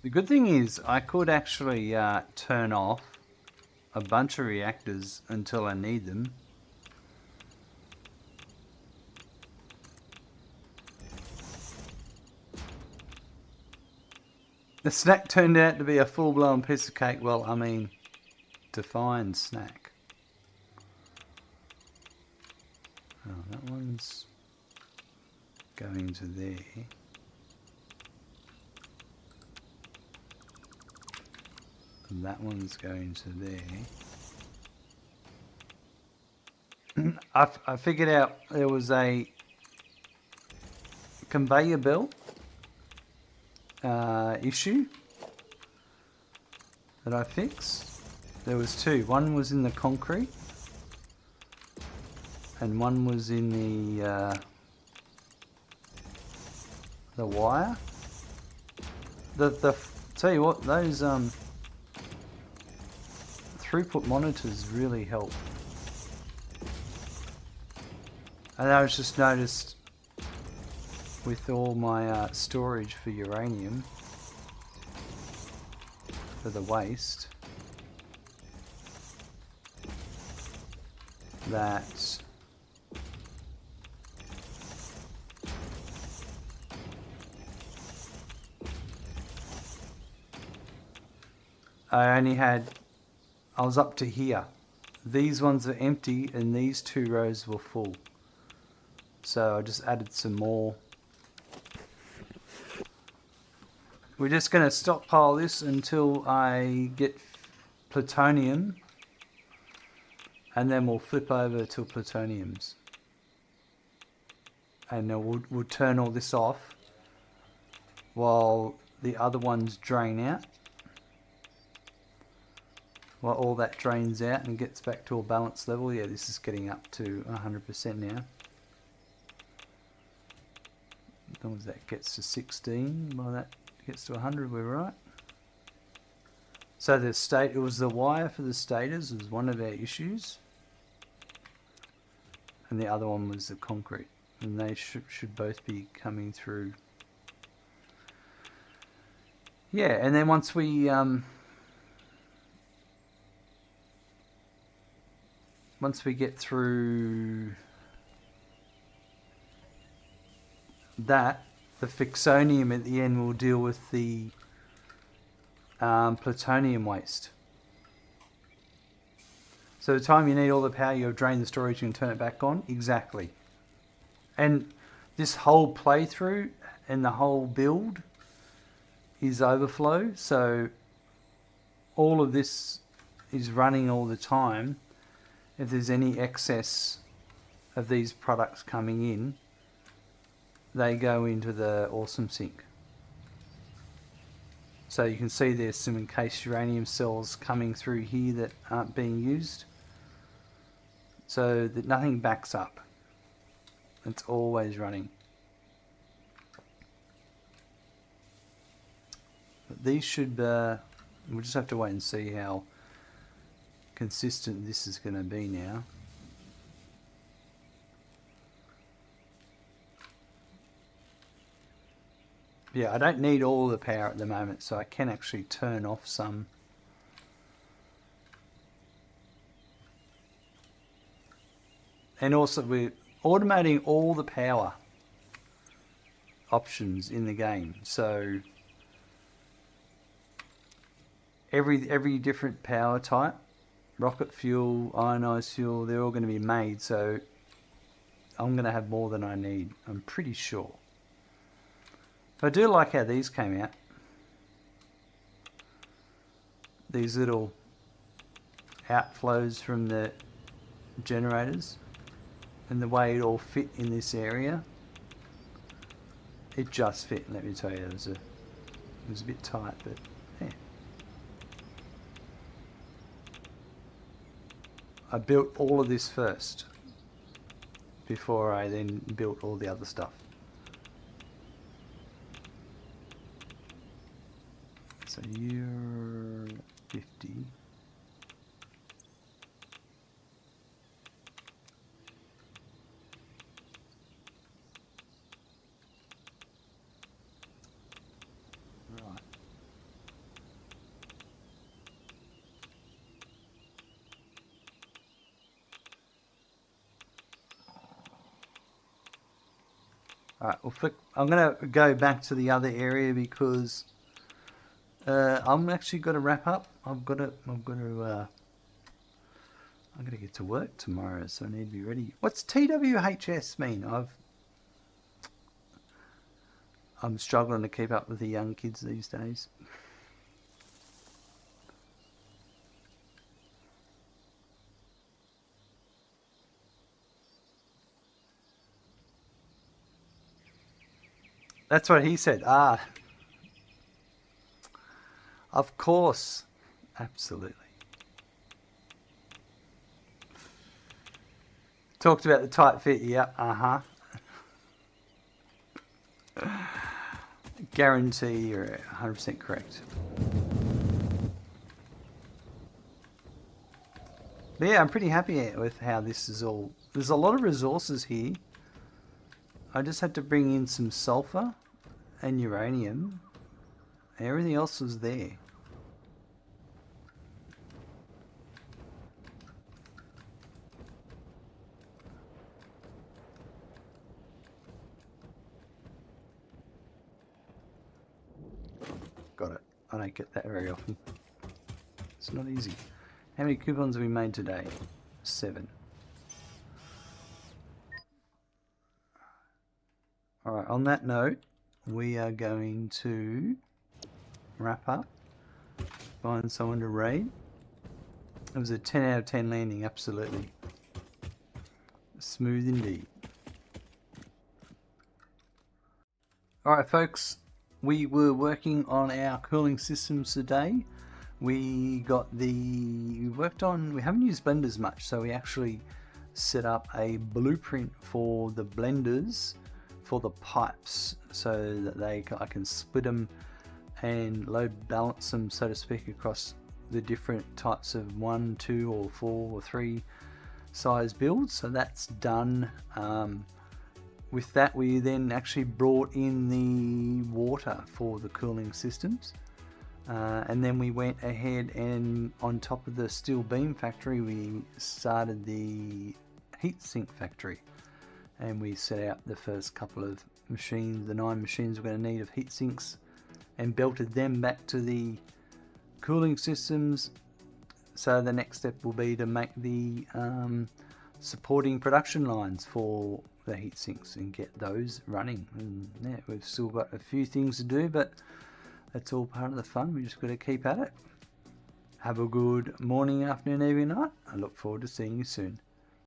The good thing is I could actually turn off a bunch of reactors until I need them. The snack turned out to be a full-blown piece of cake. Well, I mean, defined snack. Oh, that one's going to there. And that one's going to there. I figured out there was a conveyor belt issue that I fixed. There was two. One was in the concrete, and one was in the wire. Tell you what, those throughput monitors really help. And I was just noticed with all my storage for uranium, for the waste, that I was up to here. These ones are empty and these two rows were full. So I just added some more. We're just going to stockpile this until I get plutonium, and then we'll flip over to plutoniums. And then we'll turn all this off while the other ones drain out. While all that drains out and gets back to a balanced level. Yeah, this is getting up to 100% now. As long as that gets to 16, well, that gets to 100, we're right. So it was the wire for the stators was one of our issues, and the other one was the concrete, and they should both be coming through. Yeah, and then once we get through that, the fixonium at the end will deal with the plutonium waste. So the time you need all the power, you'll drain the storage and turn it back on. Exactly. And this whole playthrough and the whole build is overflow. So all of this is running all the time. If there's any excess of these products coming in, they go into the awesome sink. So you can see there's some encased uranium cells coming through here that aren't being used, so that nothing backs up. It's always running. But these should, we'll just have to wait and see how consistent this is going to be now. Yeah, I don't need all the power at the moment, so I can actually turn off some. And also we're automating all the power options in the game. So every different power type, rocket fuel, ionized fuel, they're all going to be made, so I'm going to have more than I need, I'm pretty sure. I do like how these came out. These little outflows from the generators and the way it all fit in this area. It just fit, let me tell you. It was a bit tight, but yeah. I built all of this first before I then built all the other stuff. So you're 50. Right. Alright, I'm going to go back to the other area because I'm actually going to wrap up. I'm going to get to work tomorrow, so I need to be ready. What's TWHS mean? I'm struggling to keep up with the young kids these days. That's what he said. Ah. Of course. Absolutely. Talked about the tight fit. Yeah, Guarantee you're 100% correct. But yeah, I'm pretty happy with how this is all. There's a lot of resources here. I just had to bring in some sulfur and uranium. Everything else was there. Got it. I don't get that very often. It's not easy. How many coupons have we made today? 7. Alright, on that note, we are going to wrap up. Find someone to raid. It was a 10 out of 10 landing, absolutely. Smooth indeed. Alright folks, we were working on our cooling systems today. We haven't used blenders much, so we actually set up a blueprint for the blenders for the pipes so that I can split them and load balance them, so to speak, across the different types of 1, 2 or 4 or 3 size builds. So that's done. With that, we then actually brought in the water for the cooling systems, and then we went ahead and on top of the steel beam factory we started the Heatsink factory, and we set out the first couple of machines, the 9 machines we're going to need of heat sinks, and belted them back to the cooling systems. So the next step will be to make the supporting production lines for the heat sinks and get those running. And yeah, we've still got a few things to do, but that's all part of the fun. We just got to keep at it. Have a good morning, afternoon, evening, night. I look forward to seeing you soon.